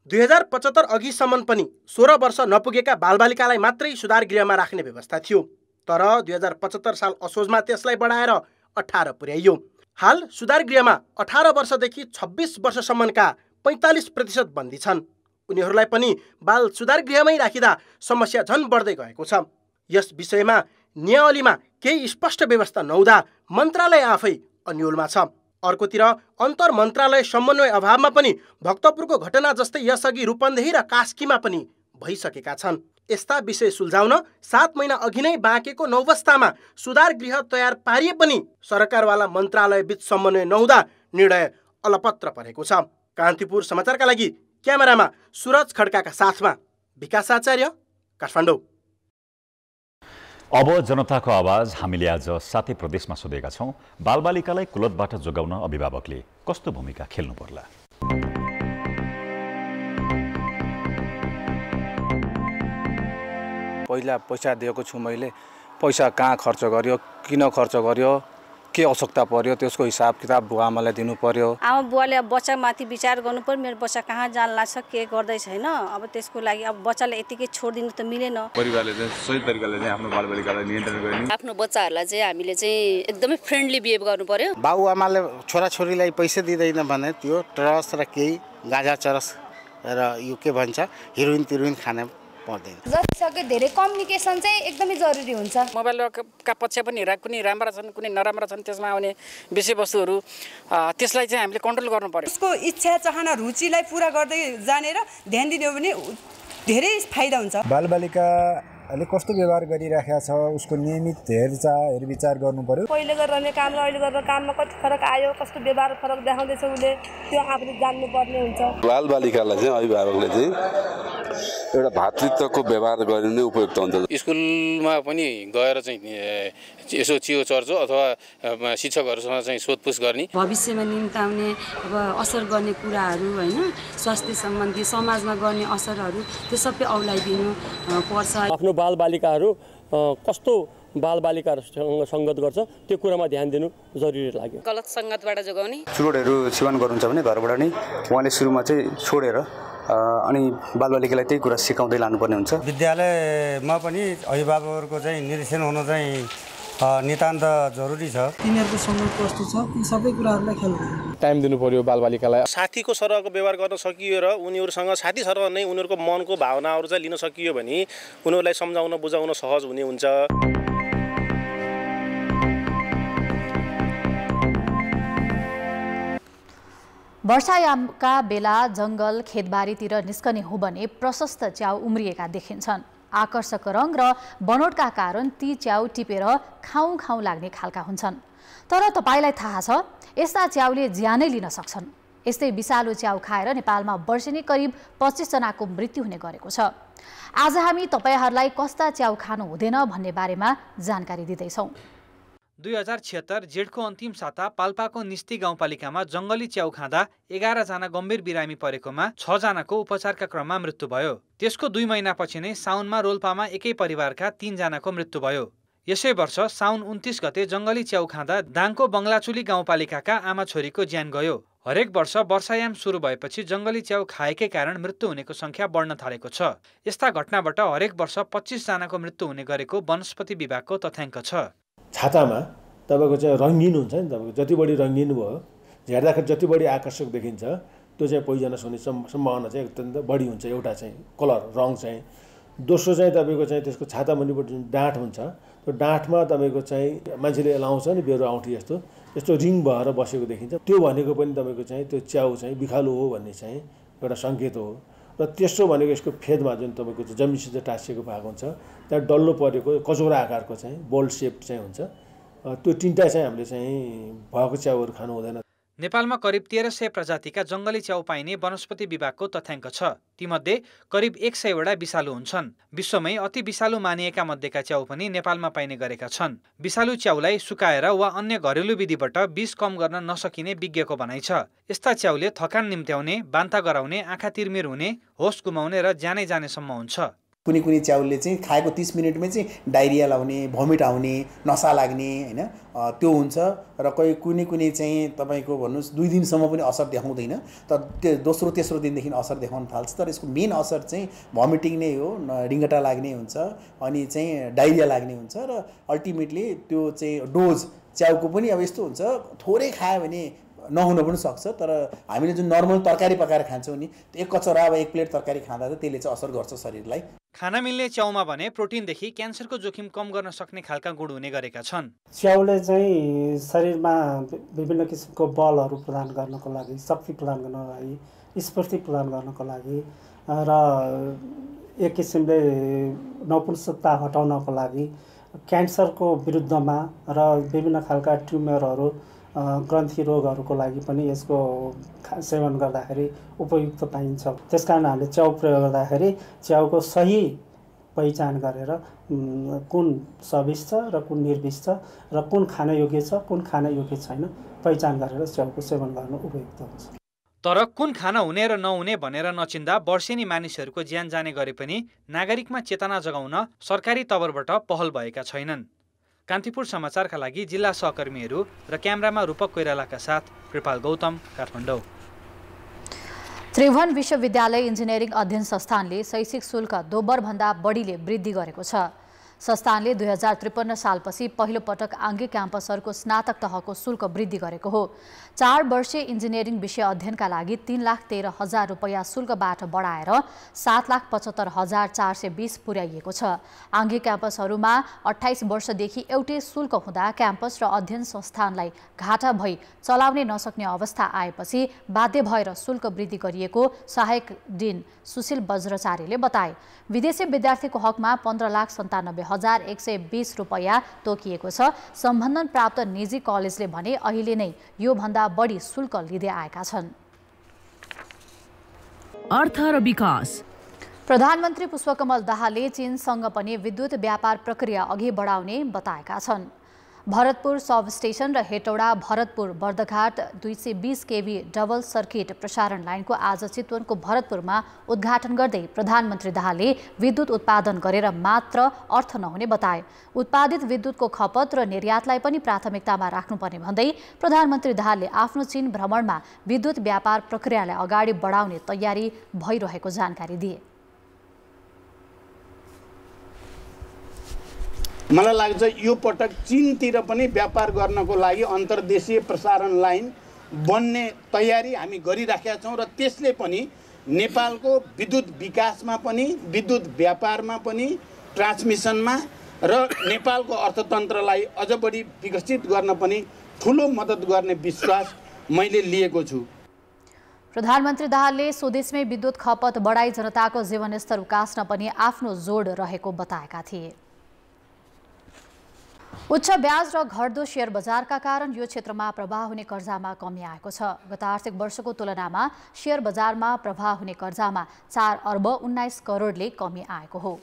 2075 अघिसम्म पनि 16 वर्ष नपुगेका बालबालिकालाई मात्रै सुधार गृहमा राख्ने व्यवस्था थियो। तर 2075 साल असोजमा त्यसलाई बढाएर 18 पुर्याइयो। हाल सुधार गृहमा 18 वर्षदेखि 26 वर्षसम्मका 45% बन्दी छन्। उनीहरूलाई पनि बाल सुधार गृहमै राखिँदा समस्या झन बढ्दै गएको छ। यस विषयमा नियावलीमा केही स्पष्ट व्यवस्था नहुँदा मन्त्रालय आफै अन्योलमा छ। अर्कोतिर अन्तर मन्त्रालय समन्वय अभावमा पनि भक्तपुरको घटना जस्तै यसअघि रूपन्देही र कास्कीमा पनि भइसकेका छन्। यस्ता विषय सुल्झाउन 7 महिना अघि नै बाँकेको नौवस्थामा सुधार गृह तयार पारिए पनि सरकारवाला मन्त्रालय बीच समन्वय नहुँदा निर्णय अलपत्र परेको छ। कान्तिपुर समाचारका लागि क्यामेरामा सुरज खड्काका साथमा विकास आचार्य, काठमाडौँ। अब जनताको आवाज हामीले आज 7 प्रदेशमा सोधेका छौं। बालबालिकालाई कुलतबाट जोगाउन अभिभावकले कस्तो भूमिका खेल्नु पर्ला? पहिला पैसा दिएको छु मैले, पैसा कहाँ खर्च गर्यो, किन खर्च गर्यो, के आवश्यकता पर्यो, त्यसको हिसाब किताब बुवा आमालाई दिनु पर्यो। आमा बुवाले बच्चामाथि विचार गर्नु पर्यो, मेरो बच्चा कहाँ जान लाग्छ, के गर्दैछ हैन। अब त्यसको लागि अब बच्चाले यतिकै छोडिदिनु त मिलेन। परिवारले चाहिँ सही तरिकाले चाहिँ आफ्नो बालबालिकालाई नियन्त्रण गर्ने, आफ्नो बच्चाहरूलाई चाहिँ हामीले चाहिँ एकदमै फ्रेन्डली बिहेभ गर्नु पर्यो। बाउ आमाले छोराछोरीलाई पैसा दिँदैन भने त्यो ट्रस र केही गाजा चरस र यो के भन्छ हिरोइन तिरोइन खाने पर्दैन। जतिसक्यो धेरै कम्युनिकेसन चाहिँ एकदमै जरुरी हुन्छ। मोबाइलका पक्ष पनि कुनै राम्रा छन्, कुनै नराम्रा छन्, त्यसमा आउने विषयवस्तुहरू त्यसलाई चाहिँ हामीले कन्ट्रोल गर्नु पर्यो। उसको इच्छा चाहना रुचिलाई पूरा गर्दै जानेर ध्यान दिने हो भने धेरै फाइदा हुन्छ। बालबालिकाले कस्तो व्यवहार गरिराखेको छ, उसको नियमित हेरविचार गर्नु पर्यो। पहिले गर्ने काम र अहिले गर्ने काममा कति फरक आयो, कस्तो व्यवहार फरक देखाउँदैछ उसले, त्यो आफूले जान्नुपर्ने हुन्छ। बालबालिकालाई चाहिँ अभिभावकले चाहिँ एउटा भातृत्वको व्यवहार गर्नु नै उपयुक्त हुन्छ। स्कुलमा पनि गएर चाहिँ यसो चियो चर्चो अथवा शिक्षकहरूसँग चाहिँ सोधपुछ गर्ने, भविष्यमा निम्ताउने अब असर गर्ने कुराहरू हैन, स्वास्थ्य सम्बन्धी समाजमा गर्ने असरहरू त्यो सबै औलाइदिनु पर्छ। आफ्नो बालबालिकाहरू कस्तो बालबालिकाहरूसँग सङ्गत गर्छ त्यो कुरामा ध्यान दिनु जरुरी लाग्यो। गलत सङ्गतबाट जोगाउने, चुरोटहरू सेवन गर्नुहुन्छ भने घरबाट नै उहाँले सुरुमा चाहिँ छोडेर अनि बालबालिकालाई त्यही कुरा सिकाउँदै लानुपर्ने हुन्छ। विद्यालयमा पनि अभिभावकहरूको चाहिँ निर्देशन हुनु चाहिँ नितान्त जरुरी छ। तिनीहरूको सङ्गत कस्तो छ ती सबै कुराहरूलाई ख्याल टाइम दिनु पर्यो बालबालिकालाई। साथीको सरहको व्यवहार गर्न सकियो र उनीहरूसँग साथी सरह नै उनीहरूको मनको भावनाहरू चाहिँ लिन सकियो भने उनीहरूलाई सम्झाउन बुझाउन सहज हुने हुन्छ। वर्षायामका बेला जङ्गल खेतबारीतिर निस्कने हो भने प्रशस्त च्याउ उम्रिएका देखिन्छन्। आकर्षक रङ र बनोटका कारण ती च्याउ टिपेर खाउँ खाउँ लाग्ने खालका हुन्छन्। तर तपाईलाई थाहा छ, यस्ता च्याउले ज्यानै लिन सक्छन्। यस्तै विषालु च्याउ खाएर नेपालमा वर्षेनी करिब 25 जनाको मृत्यु हुने गरेको छ। आज हामी तपाईहरूलाई कस्ता च्याउ खानु हुँदैन भन्ने बारेमा जानकारी दिँदैछौँ। 2076 जेठको अन्तिम साता पाल्पाको निस्ती गाउँपालिकामा जङ्गली च्याउ खाँदा 11 जना गम्भीर बिरामी परेकोमा 6 जनाको उपचारका क्रममा मृत्यु भयो। त्यसको 2 महिनापछि नै साउनमा रोल्पामा एकै परिवारका 3 जनाको मृत्यु भयो। यसै वर्ष साउन 29 गते जङ्गली च्याउ खाँदा दाङको बङ्गलाचुली गाउँपालिकाका आमा छोरीको ज्यान गयो। हरेक वर्ष वर्षायाम सुरु भएपछि जङ्गली च्याउ खाएकै कारण मृत्यु हुनेको संख्या बढ्न थालेको छ। यस्ता घटनाबाट हरेक वर्ष 25 जनाको मृत्यु हुने गरेको वनस्पति विभागको तथ्याङ्क छ। छातामा तपाईँको चाहिँ रङ्गिन हुन्छ नि, तपाईँको जति बढी रङ्गिन भयो, हेर्दाखेरि जति बढी आकर्षक देखिन्छ त्यो चाहिँ पोइजनस हुने सम्भावना चाहिँ अत्यन्त बढी हुन्छ। एउटा चाहिँ कलर रङ चाहिँ, दोस्रो चाहिँ तपाईँको चाहिँ त्यसको छाता मुनिपट्टि जुन डाँठ हुन्छ त्यो डाँठमा तपाईँको चाहिँ मान्छेले लाउँछ नि बेरो औँठी जस्तो यस्तो रिङ भएर बसेको देखिन्छ। त्यो भनेको पनि तपाईँको चाहिँ त्यो च्याउ चाहिँ बिखालु हो भन्ने चाहिँ एउटा सङ्केत हो। र तेस्रो भनेको यसको फेदमा जुन तपाईँको जमिनसित टाँसिएको भाग हुन्छ, त्यहाँ डल्लो परेको कचौरा आकारको चाहिँ बोल्ड सेप चाहिँ हुन्छ। त्यो तिनवटा चाहिँ हामीले चाहिँ भएको च्याउहरू खानु हुँदैन। नेपालमा करिब 1300 प्रजातिका जङ्गली च्याउ पाइने वनस्पति विभागको तथ्याङ्क छ। तीमध्ये करिब 100 वटा विषालु हुन्छन्। विश्वमै अति विषालु मानिएका मध्येका च्याउ पनि नेपालमा पाइने गरेका छन्। विषालु च्याउलाई सुकाएर वा अन्य घरेलु विधिबाट विष कम गर्न नसकिने विज्ञको भनाइ छ। यस्ता च्याउले थकान निम्त्याउने, बान्ता गराउने, आँखा तिरमिर हुने, होस गुमाउने र ज्यानै जानेसम्म हुन्छ। कुनै कुनै च्याउले चाहिँ खाएको 30 मिनटमै चाहिँ डाइरिया लाउने, भमिट आउने, नसा लाग्ने हैन त्यो हुन्छ र कुनै कुनै चाहिँ तपाईको भन्नुस् 2 दिनसम्म पनि असर देखाउँदैन तर त्यो दोस्रो तेस्रो दिनदेखि असर देखाउन थाल्छ तर यसको मेन असर चाहिँ भमिटिङ नै हो, रिङ्गटा लाग्ने हुन्छ अनि चाहिँ डाइरिया लाग्ने हुन्छ र अल्टिमेटली त्यो चाहिँ डोज च्याउको पनि अब यस्तो हुन्छ थोरै खायो भने नहुन पनि सक्छ तर हामीले जुन नर्मल तरकारी पकाएर खान्छौँ नि एक कचौरा अब 1 प्लेट तरकारी खाँदा त त्यसले चाहिँ असर गर्छ शरीरलाई। खाना मिल्ने च्याउमा भने प्रोटिनदेखि क्यान्सरको जोखिम कम गर्न सक्ने खालका गुण हुने गरेका छन्। च्याउले चाहिँ शरीरमा विभिन्न किसिमको बलहरू प्रदान गर्नको लागि, शक्ति प्रदान गर्नको लागि, स्फूर्ति प्रदान गर्नको लागि र एक किसिमले नपुंसकता हटाउनको लागि, क्यान्सरको विरुद्धमा र विभिन्न खालका ट्युमरहरू ग्रन्थि रोगहरूको लागि पनि यसको सेवन गर्दाखेरि उपयुक्त पाइन्छ। त्यसकारण हामीले च्याउ प्रयोग गर्दाखेरि च्याउको सही पहिचान गरेर कुन सविष छ र कुन निर्विष छ र कुन खान योग्य छ कुन खान योग्य छैन पहिचान गरेर च्याउको सेवन गर्नु उपयुक्त हुन्छ। तर कुन खाना हुने र नहुने भनेर नचिन्दा वर्षेनी मानिसहरूको ज्यान जाने गरे पनि नागरिकमा चेतना जगाउन सरकारी तवरबाट पहल भएका छैनन्। कान्तिपुर समाचारका लागि जिल्ला सहकर्मीहरू र क्यामेरामा रूपक कोइरालाका साथ कृपाल गौतम, काठमाडौँ। त्रिभुवन विश्वविद्यालय इन्जिनियरिङ अध्ययन संस्थानले शैक्षिक शुल्क दोब्बरभन्दा बढीले वृद्धि गरेको छ। संस्थानले 2053 सालपछि पहिलो पटक आङ्गिक क्याम्पसहरूको स्नातक तहको शुल्क वृद्धि गरेको हो। 4 वर्षीय इन्जिनियरिङ विषय अध्ययनका लागि 3,13,000 रुपैयाँ शुल्कबाट बढाएर 7,75,420 पुर्याइएको छ। आङ्गिक क्याम्पसहरूमा 28 वर्षदेखि एउटै शुल्क हुँदा क्याम्पस र अध्ययन संस्थानलाई घाटा भई चलाउनै नसक्ने अवस्था आएपछि बाध्य भएर शुल्क वृद्धि गरिएको सहायक डिन सुशील बज्रचार्यले बताए। विदेशी विद्यार्थीको हकमा 15,97,120 रुपैयाँ तोकिएको छ। सम्बन्धन प्राप्त निजी कलेजले भने अहिले नै यो भन्दा बढी शुल्क लिँदै आएका छन्। अर्थ र विकास। प्रधानमन्त्री पुष्पकमल दाहालले चीनसँग पनि विद्युत व्यापार प्रक्रिया अघि बढाउने बताएका छन्। भरतपुर सब स्टेशन र हेटौडा भरतपुर बर्दघाट 220 केभी डबल सर्किट प्रसारण लाइनको आज चितवनको भरतपुरमा उद्घाटन गर्दै प्रधानमन्त्री दाहालले विद्युत उत्पादन गरेर मात्र अर्थ नहुने बताए। उत्पादित विद्युतको खपत र निर्यातलाई पनि प्राथमिकतामा राख्नुपर्ने भन्दै प्रधानमन्त्री दाहालले आफ्नो चीन भ्रमणमा विद्युत व्यापार प्रक्रियालाई अगाडि बढाउने तयारी भइरहेको जानकारी दिए। मलाई लाग्छ यो पटक चीनतिर पनि व्यापार गर्नको लागि अन्तर्देशीय प्रसारण लाइन बन्ने तयारी हामी गरिराखेका छौँ र त्यसले पनि नेपालको विद्युत विकासमा पनि, विद्युत व्यापारमा पनि, ट्रान्समिसनमा र नेपालको अर्थतन्त्रलाई अझ बढी विकसित गर्न पनि ठुलो मद्दत गर्ने विश्वास मैले लिएको छु। प्रधानमन्त्री दाहालले स्वदेशमै विद्युत खपत बढाई जनताको जीवनस्तर उकास्न पनि आफ्नो जोड रहेको बताएका थिए। उच्च ब्याज र घट्दो शेयर बजारका कारण यो क्षेत्रमा प्रवाह हुने कर्जामा कमी आएको छ। गत आर्थिक वर्षको तुलनामा शेयर बजारमा प्रवाह हुने कर्जामा 4 अर्ब 19 करोडले कमी आएको हो।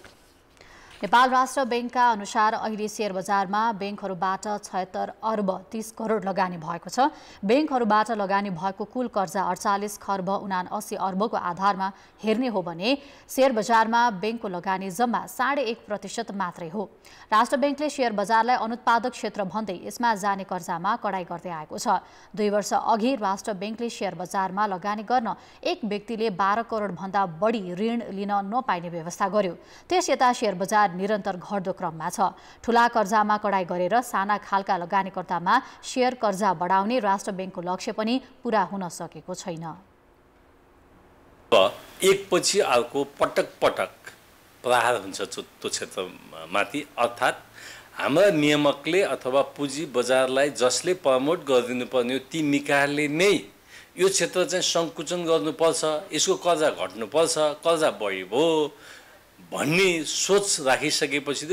नेपाल राष्ट्र बैंकका अनुसार अहिले शेयर बजारमा बैंकहरूबाट 76 अर्ब 30 करोड लगानी भएको छ। बैंकहरूबाट लगानी भएको कुल कर्जा 48 खर्ब 79 अर्बको आधारमा हेर्ने हो भने शेयर बजारमा बैंकको लगानी जम्मा 1.5% मात्रै हो। राष्ट्र बैंकले शेयर बजारलाई अनुत्पादक क्षेत्र भन्दै यसमा जाने कर्जामा कडाई गर्दै आएको छ। 2 वर्ष अघि राष्ट्र बैंकले शेयर बजारमा लगानी गर्न एक व्यक्तिले 12 करोड भन्दा बढी ऋण लिन नपाइने व्यवस्था गर्यो। त्यस यता शेयर बजार निरन्तर घट्दो क्रममा छ। ठूला कर्जामा कडाई गरेर साना खालका लगानीकर्तामा शेयर कर्जा बढाउने राष्ट्र बैंकको लक्ष्य पनि पूरा हुन सकेको छैन। एकपछि अर्को पटक पटक प्रहार हुन्छ त्यो क्षेत्रमाथि, अर्थात् हाम्रा नियामकले अथवा पुँजी बजारलाई जसले प्रमोट गरिदिनु पर्ने हो ती निकायले नै यो क्षेत्र चाहिँ सङ्कुचन गर्नुपर्छ, यसको कर्जा घट्नुपर्छ, कर्जा बढी भयो भन्ने सोच राखिसकेपछि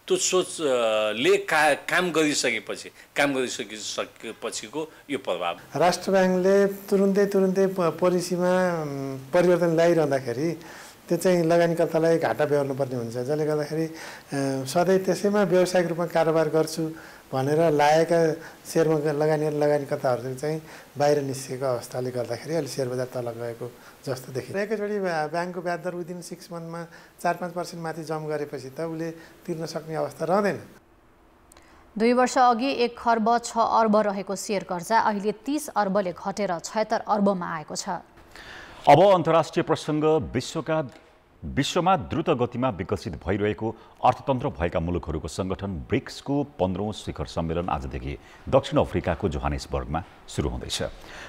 त्यो सोचले काम गरिसकेपछिको यो प्रभाव। राष्ट्र ब्याङ्कले तुरुन्तै पोलिसीमा परिवर्तन ल्याइरहँदाखेरि त्यो चाहिँ लगानीकर्तालाई घाटा बेहोर्नुपर्ने हुन्छ, जसले गर्दाखेरि सधैँ त्यसैमा व्यावसायिक रूपमा कारोबार गर्छु भनेर लागेका सेयरमा लगानीकर्ताहरू चाहिँ बाहिर निस्केको अवस्थाले गर्दाखेरि अहिले सेयर बजार तल गएको जस्तो देखिन्छ। एकैचोटि ब्याङ्कको ब्याज दर विदिन 6 मन्थमा 4-5% माथि जम गरेपछि त उसले तिर्न सक्ने अवस्था रहँदैन। 2 वर्ष अघि 1 खर्ब 6 अर्ब रहेको शेयर कर्जा अहिले 30 अर्बले घटेर 76 अर्बमा आएको छ। अब अन्तर्राष्ट्रिय प्रसङ्ग। विश्वमा द्रुत गतिमा विकसित भइरहेको अर्थतन्त्र भएका मुलुकहरूको सङ्गठन ब्रिक्सको 15औं शिखर सम्मेलन आजदेखि दक्षिण अफ्रिकाको जोहानेसबर्गमा सुरु हुँदैछ।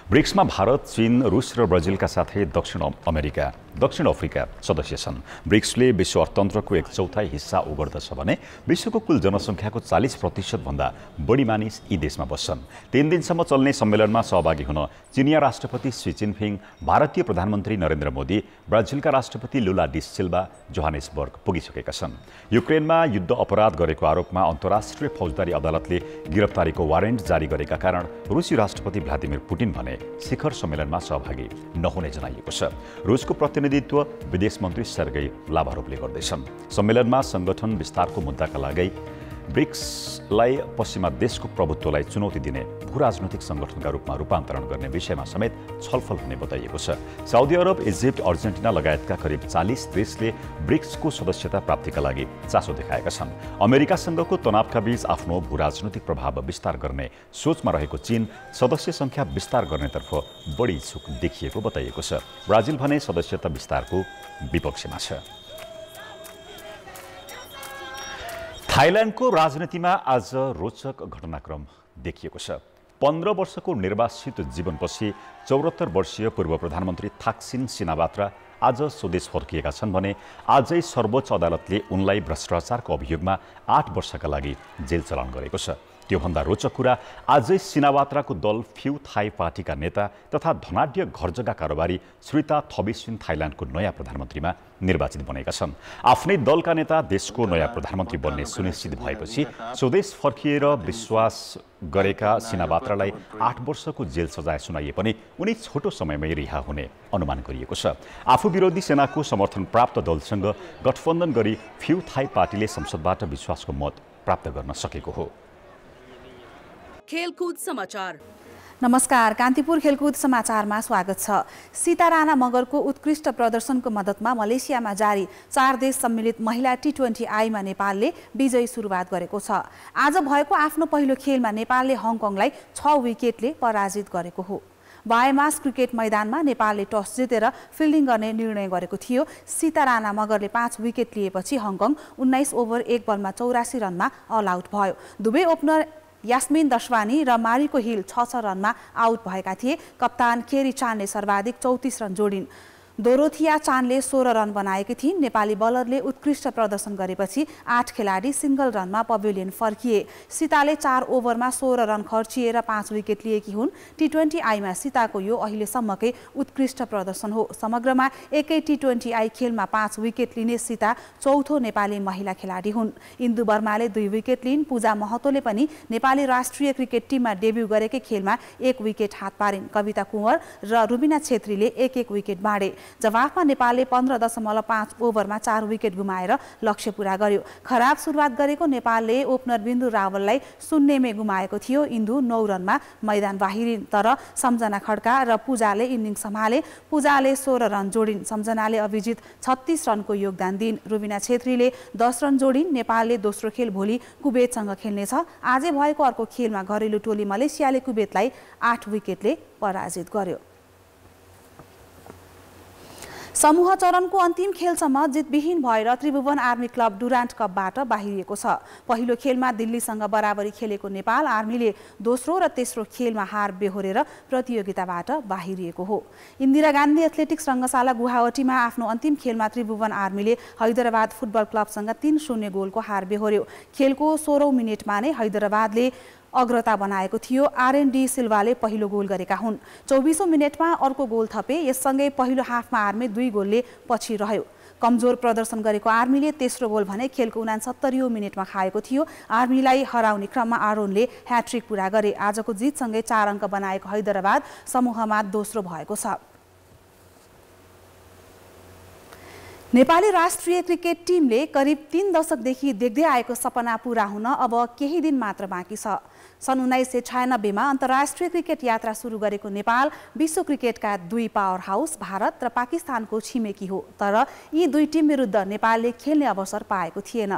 ब्रिक्समा भारत, चीन, रुस र ब्राजिलका साथै दक्षिण अफ्रिका सदस्य छन्। ब्रिक्सले विश्व अर्थतन्त्रको 1/4 हिस्सा ओगर्दछ भने विश्वको कुल जनसङ्ख्याको 40% भन्दा बढी मानिस यी देशमा बस्छन्। 3 दिनसम्म चल्ने सम्मेलनमा सहभागी हुन चिनिया राष्ट्रपति सी जिनपिङ, भारतीय प्रधानमन्त्री नरेन्द्र मोदी, ब्राजिलका राष्ट्रपति लुला डी सिल्वा जोहानेसबर्ग पुगिसकेका छन्। युक्रेनमा युद्ध अपराध गरेको आरोपमा अन्तर्राष्ट्रिय फौजदारी अदालतले गिरफ्तारीको वारेन्ट जारी गरेका कारण रुसी राष्ट्रपति भ्लादिमिर पुटिन भने शिखर सम्मेलनमा सहभागी नहुने जनाइएको छ। रुसको प्रतिनिधित्व विदेश मन्त्री सर्गेई लाभारोभले गर्दैछन्। सम्मेलनमा सङ्गठन विस्तारको मुद्दाका लागि ब्रिक्सलाई पश्चिमा देशको प्रभुत्वलाई चुनौती दिने भूराजनैतिक सङ्गठनका रूपमा रूपान्तरण गर्ने विषयमा समेत छलफल हुने बताइएको छ। साउदी अरब, इजिप्ट, अर्जेन्टिना लगायतका करिब 40 देशले ब्रिक्सको सदस्यता प्राप्तिका लागि चासो देखाएका छन्। अमेरिकासँगको तनावका बीच आफ्नो भूराजनैतिक प्रभाव विस्तार गर्ने सोचमा रहेको चीन सदस्य सङ्ख्या विस्तार गर्नेतर्फ बढी इच्छुक देखिएको बताइएको छ। ब्राजिल भने सदस्यता विस्तारको विपक्षमा छ। थाइल्यान्डको राजनीतिमा आज रोचक घटनाक्रम देखिएको छ। 15 वर्षको निर्वासित जीवनपछि 74 वर्षीय पूर्व प्रधानमन्त्री थाक्सिन सिनावात्रा आज स्वदेश फर्किएका छन् भने आजै सर्वोच्च अदालतले उनलाई भ्रष्टाचारको अभियोगमा 8 वर्षका लागि जेल चलान गरेको छ। त्योभन्दा रोचक कुरा आजै सिनावात्राको दल फ्यू थाई पार्टीका नेता तथा धनाढ्य घरजग्गा कारोबारी श्रीता थबिसिन थाइल्यान्डको नयाँ प्रधानमन्त्रीमा निर्वाचित बनेका छन्। आफ्नै दलका नेता देशको नयाँ प्रधानमन्त्री बन्ने सुनिश्चित भएपछि स्वदेश फर्किएर विश्वास गरेका सिनावात्रालाई 8 वर्षको जेल सजाय सुनाइए पनि उनी छोटो समयमै रिहा हुने अनुमान गरिएको छ। आफू विरोधी सेनाको समर्थन प्राप्त दलसँग गठबन्धन गरी फ्यू थाई पार्टीले संसदबाट विश्वासको मत प्राप्त गर्न सकेको हो। खेलकुद समाचार। नमस्कार, कान्तिपुर खेलकुद समाचारमा स्वागत छ। सीता राणा मगरको उत्कृष्ट प्रदर्शनको मद्दतमा मलेसियामा जारी 4 देश सम्मिलित महिला T20I-मा नेपालले विजयी सुरुवात गरेको छ। आज भएको आफ्नो पहिलो खेलमा नेपालले हङकङलाई 6 विकेटले पराजित गरेको हो। वायमास क्रिकेट मैदानमा नेपालले टस जितेर फिल्डिङ गर्ने निर्णय गरेको थियो। सीता राणा मगरले 5 विकेट लिएपछि हङकङ 19 ओभर 1 बलमा 84 रनमा अल आउट भयो। दुवै ओपनर यास्मिन दशवानी र मारिको हिल 6 रनमा आउट भएका थिए। कप्तान केरी चानले सर्वाधिक 34 रन जोडिन्। दोरोथिया चानले 16 रन बनाएकी थिइन्। नेपाली बलरले उत्कृष्ट प्रदर्शन गरेपछि 8 खेलाडी सिंगल रनमा पवेलियन फर्किए। सीताले 4 ओभरमा 16 रन खर्चिएर 5 विकेट लिएकी हुन्। T20I-मा सीताको यो अहिलेसम्मकै उत्कृष्ट प्रदर्शन हो। समग्रमा एकै T20I खेलमा 5 विकेट लिने सीता चौथो नेपाली महिला खेलाडी हुन्। इन्दु वर्माले 2 विकेट लिइन्। पूजा महतोले पनि नेपाली राष्ट्रिय क्रिकेट टिममा डेब्यू गरेकै खेलमा 1 विकेट हात पारिन्। कविता कुँवर र रुबिना छेत्रीले 1-1 विकेट बाँडे। जवाफमा नेपालले 15.5 ओभरमा 4 विकेट गुमाएर लक्ष्य पूरा गर्यो। खराब सुरुवात गरेको नेपालले ओपनर बिन्दु रावललाई 0 मै गुमाएको थियो। इन्दु 9 रनमा मैदान बाहिरिन्, तर सम्झना खड्का र पूजाले इनिङ सम्हाले। पूजाले 16 रन जोडिन्। सम्झनाले अभिजित 36 रनको योगदान दिइन्। रुबिना छेत्रीले 10 रन जोडिन्। नेपालले दोस्रो खेल भोलि कुवेतसँग खेल्नेछ। आजै भएको अर्को खेलमा घरेलु टोली मलेसियाले कुवेतलाई 8 विकेटले पराजित गर्यो। समूह चरणको अन्तिम खेलसम्म जितविहीन भएर त्रिभुवन आर्मी क्लब डुरान्ट कपबाट बाहिरिएको छ। पहिलो खेलमा दिल्लीसँग बराबरी खेलेको नेपाल आर्मीले दोस्रो र तेस्रो खेलमा हार बेहोरेर प्रतियोगिताबाट बाहिरिएको हो। इन्दिरा गान्धी एथलेटिक्स रङ्गशाला गुवाहाटीमा आफ्नो अन्तिम खेलमा त्रिभुवन आर्मीले हैदराबाद फुटबल क्लबसँग 3-0 गोलको हार बेहोर्यो। खेलको 16औं मिनेटमा नै हैदराबादले अग्रता बनाएको थियो। RND सिल्वाले पहिलो गोल गरेका हुन्। 24औं मिनेटमा अर्को गोल थपे। यससँगै पहिलो हाफमा आर्मी 2 गोलले पछि रह्यो। कमजोर प्रदर्शन गरेको आर्मीले तेस्रो गोल भने खेलको 69औं मिनेटमा खाएको थियो। आर्मीलाई हराउने क्रममा आरोनले ह्याट्रिक पूरा गरे। आजको जितसँगै 4 अङ्क बनाएको हैदराबाद समूहमा दोस्रो भएको छ। नेपाली राष्ट्रिय क्रिकेट टिमले करिब 3 दशकदेखि देख्दै आएको सपना पूरा हुन अब केही दिन मात्र बाँकी छ। सन् 1996 मा अन्तर्राष्ट्रिय क्रिकेट यात्रा सुरु गरेको नेपाल विश्व क्रिकेटका दुई पावर हाउस भारत र पाकिस्तानको छिमेकी हो। तर यी दुई टिम विरुद्ध नेपालले खेल्ने अवसर पाएको थिएन।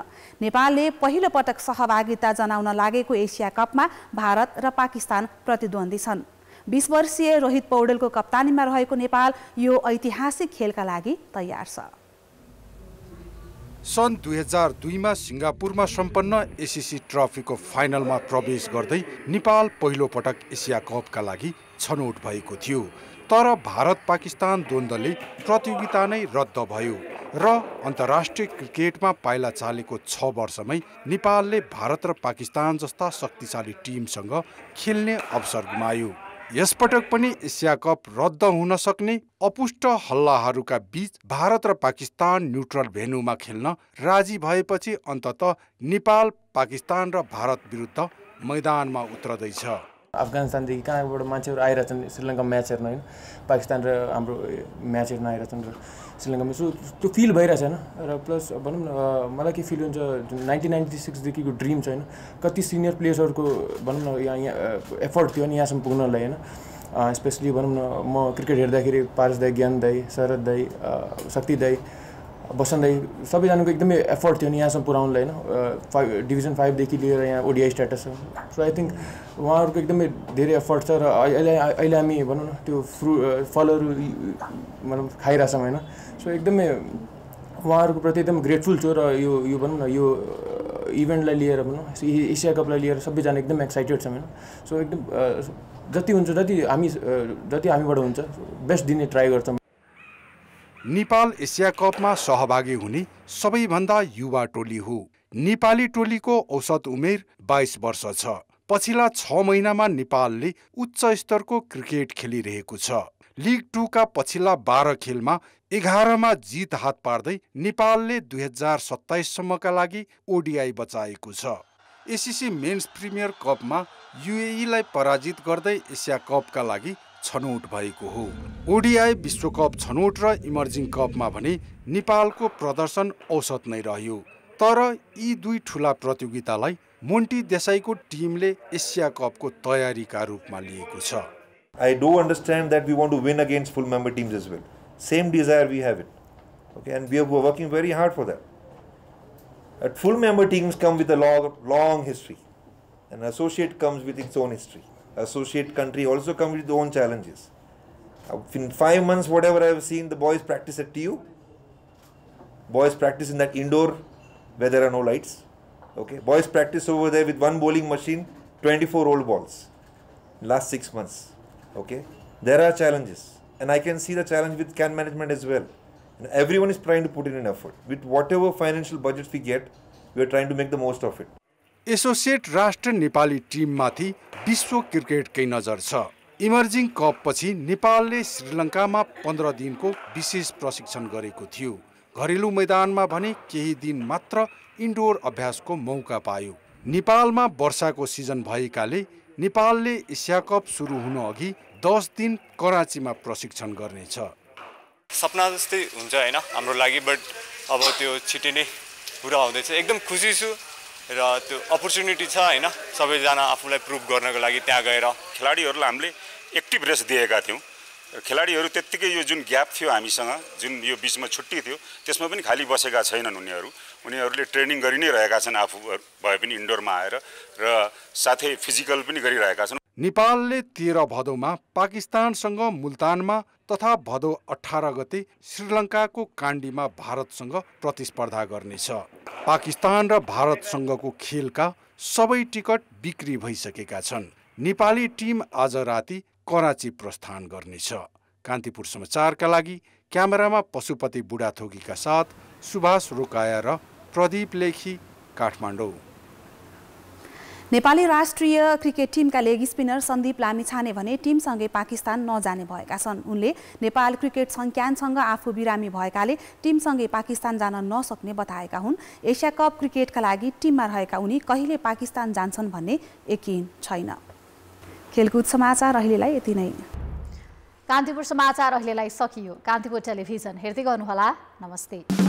नेपालले पहिलो पटक सहभागिता जनाउन लागेको एसिया कपमा भारत र पाकिस्तान प्रतिद्वन्दी छन्। 20 वर्षीय रोहित पौडेलको कप्तानीमा रहेको नेपाल यो ऐतिहासिक खेलका लागि तयार छ। सन् 2002 मा सिङ्गापुरमा सम्पन्न एसिसी ट्रफीको फाइनलमा प्रवेश गर्दै नेपाल पहिलो पटक एसिया कपका लागि छनौट भएको थियो। तर भारत पाकिस्तान द्वन्द्वले प्रतियोगिता नै रद्द भयो र अन्तर्राष्ट्रिय क्रिकेटमा पाइला चालेको 6 वर्षमै नेपालले भारत र पाकिस्तान जस्ता शक्तिशाली टिमसँग खेल्ने अवसर गुमायो। यसपटक पनि एसिया कप रद्द हुन सक्ने अपुष्ट हल्लाहरूका बीच भारत र पाकिस्तान न्युट्रल भेन्यूमा खेल्न राजी भएपछि अन्ततः नेपाल पाकिस्तान र भारत विरुद्ध मैदानमा उत्रदैछ। अफगानिस्तानदेखि कहाँबाट मान्छेहरू आइरहेछन् श्रीलङ्का म्याच हेर्न होइन, पाकिस्तान र हाम्रो म्याच हेर्न आइरहेछन् र श्रीलङ्कामा सो त्यो फिल भइरहेछ होइन। र प्लस भनौँ न मलाई के फिल हुन्छ 1996 देखिको ड्रिम छ होइन, कति सिनियर प्लेयर्सहरूको भनौँ न यहाँ एफर्ट थियो नि यहाँसम्म पुग्नलाई होइन। स्पेसली भनौँ न म क्रिकेट हेर्दाखेरि पारस दाई, ज्ञान दाई, शरद दाई, शक्ति दाई, बसन्त दाई सबैजनाको एकदमै एफर्ट थियो नि यहाँसम्म पुऱ्याउनलाई होइन। डिभिजन 5 देखि लिएर यहाँ ओडिआई स्ट्याटस छ। सो आई थिङ्क उहाँहरूको एकदमै धेरै एफर्ट छ र अहिले हामी भनौँ न त्यो फलहरू मतलब खाइरहेछौँ होइन। सो एकदमै उहाँहरूको प्रति एकदम ग्रेटफुल छु र यो भनौँ न यो इभेन्टलाई लिएर भनौँ एसिया कपलाई लिएर सबैजना एकदम एक्साइटेड छौँ होइन। सो एकदम जति हुन्छ जति हामीबाट हुन्छ बेस्ट दिने ट्राई गर्छौँ। नेपाल एसिया कपमा सहभागी हुने सबैभन्दा युवा टोली हो। नेपाली टोलीको औसत उमेर 22 वर्ष छ। पछिल्ला 6 महिनामा नेपालले उच्च स्तरको क्रिकेट खेलिरहेको छ। लिग 2 का पछिल्ला 12 खेलमा 11 मा जित हात पार्दै नेपालले 2027 सम्मका लागि ओडिआई बचाएको छ। एसिसी मेन्स प्रिमियर कपमा युएईलाई पराजित गर्दै एसिया कपका लागि छनौट भएको हो। ओडिआई विश्वकप छनौट र इमर्जिङ कपमा भने नेपालको प्रदर्शन औसत नै रह्यो। तर यी दुई ठुला प्रतियोगितालाई मोन्टी देसाईको टिमले एसिया कपको तयारीका रूपमा लिएको छ। I do understand that we want to win against full member teams as well. Same desire we have it. Okay, and we are working very hard for that. At full member teams come with a long history. An associate comes with its own history. Associate country also comes with its own challenges. In 5 months, whatever I have seen, the boys practice at TU. Boys practice in that indoor where there are no lights. Okay, boys practice over there with one bowling machine, 24 old balls. Last 6 months. Okay, there are challenges, and I can see the challenge with CAN management as well. And everyone is trying to put in an effort. With whatever financial budgets we get, we are trying to make the most of it. Associate राष्ट्र नेपाली टिममाथि विश्व क्रिकेटकै नजर छ। Emerging cup पछि नेपालले श्रीलङ्कामा 15 दिनको विशेष प्रशिक्षण गरेको थियो। घरेलु मैदानमा भने केही दिन मात्र इन्डोर अभ्यासको मौका पायो। नेपालमा वर्षाको सिजन भएकाले नेपालले एसिया कप सुरु हुन अघि 10 दिन कराँचीमा प्रशिक्षण गर्नेछ। सपना जस्तै हुन्छ हैन हाम्रो लागि, बट अब त्यो छिटै नै पुरा हुँदैछ। एकदम खुसी छु र त्यो अपर्च्युनिटी छ हैन, सबैजना आफूलाई प्रुभ गर्नको लागि त्यहाँ गएर। खेलाडीहरूलाई हामीले एक्टिभ रेस्ट दिएका थियौँ। खेलाडीहरू त्यत्तिकै यो जुन ग्याप थियो हामीसँग, जुन यो बिचमा छुट्टी थियो, त्यसमा पनि खाली बसेका छैनन् उनीहरूले ट्रेनिङ गरि नै रहेका छन्। आफू भए पनि इन्डोरमा आएर र साथै फिजिकल पनि गरिरहेका छन्। नेपालले 13 भदौमा पाकिस्तानसँग मुल्तानमा तथा भदौ 18 गते श्रीलङ्काको काण्डीमा भारतसँग प्रतिस्पर्धा गर्नेछ। पाकिस्तान र भारतसँगको खेलका सबै टिकट बिक्री भइसकेका छन्। नेपाली टिम आज राति कराँची प्रस्थान गर्नेछ। कान्तिपुर समाचारका लागि क्यामेरामा पशुपति बुढाथोकीका साथ सुभाष रोकाया र प्रदीप लेखी, काठमाडौँ। नेपाली राष्ट्रिय क्रिकेट टिमका लेग स्पिनर सन्दीप लामिछाने भने टिमसँगै पाकिस्तान नजाने भएका छन्। उनले नेपाल क्रिकेट संज्ञानसँग आफू बिरामी भएकाले टिमसँगै पाकिस्तान जान नसक्ने बताएका हुन्। एसिया कप क्रिकेटका लागि टिममा रहेका उनी कहिले पाकिस्तान जान्छन् भन्ने यकिन छैन। खेलकुद समाचार अहिलेलाई यति नै। कान्तिपुर समाचार अहिलेलाई सकियो। कान्तिपुर टेलिभिजन हेर्दै गर्नुहोला। नमस्ते।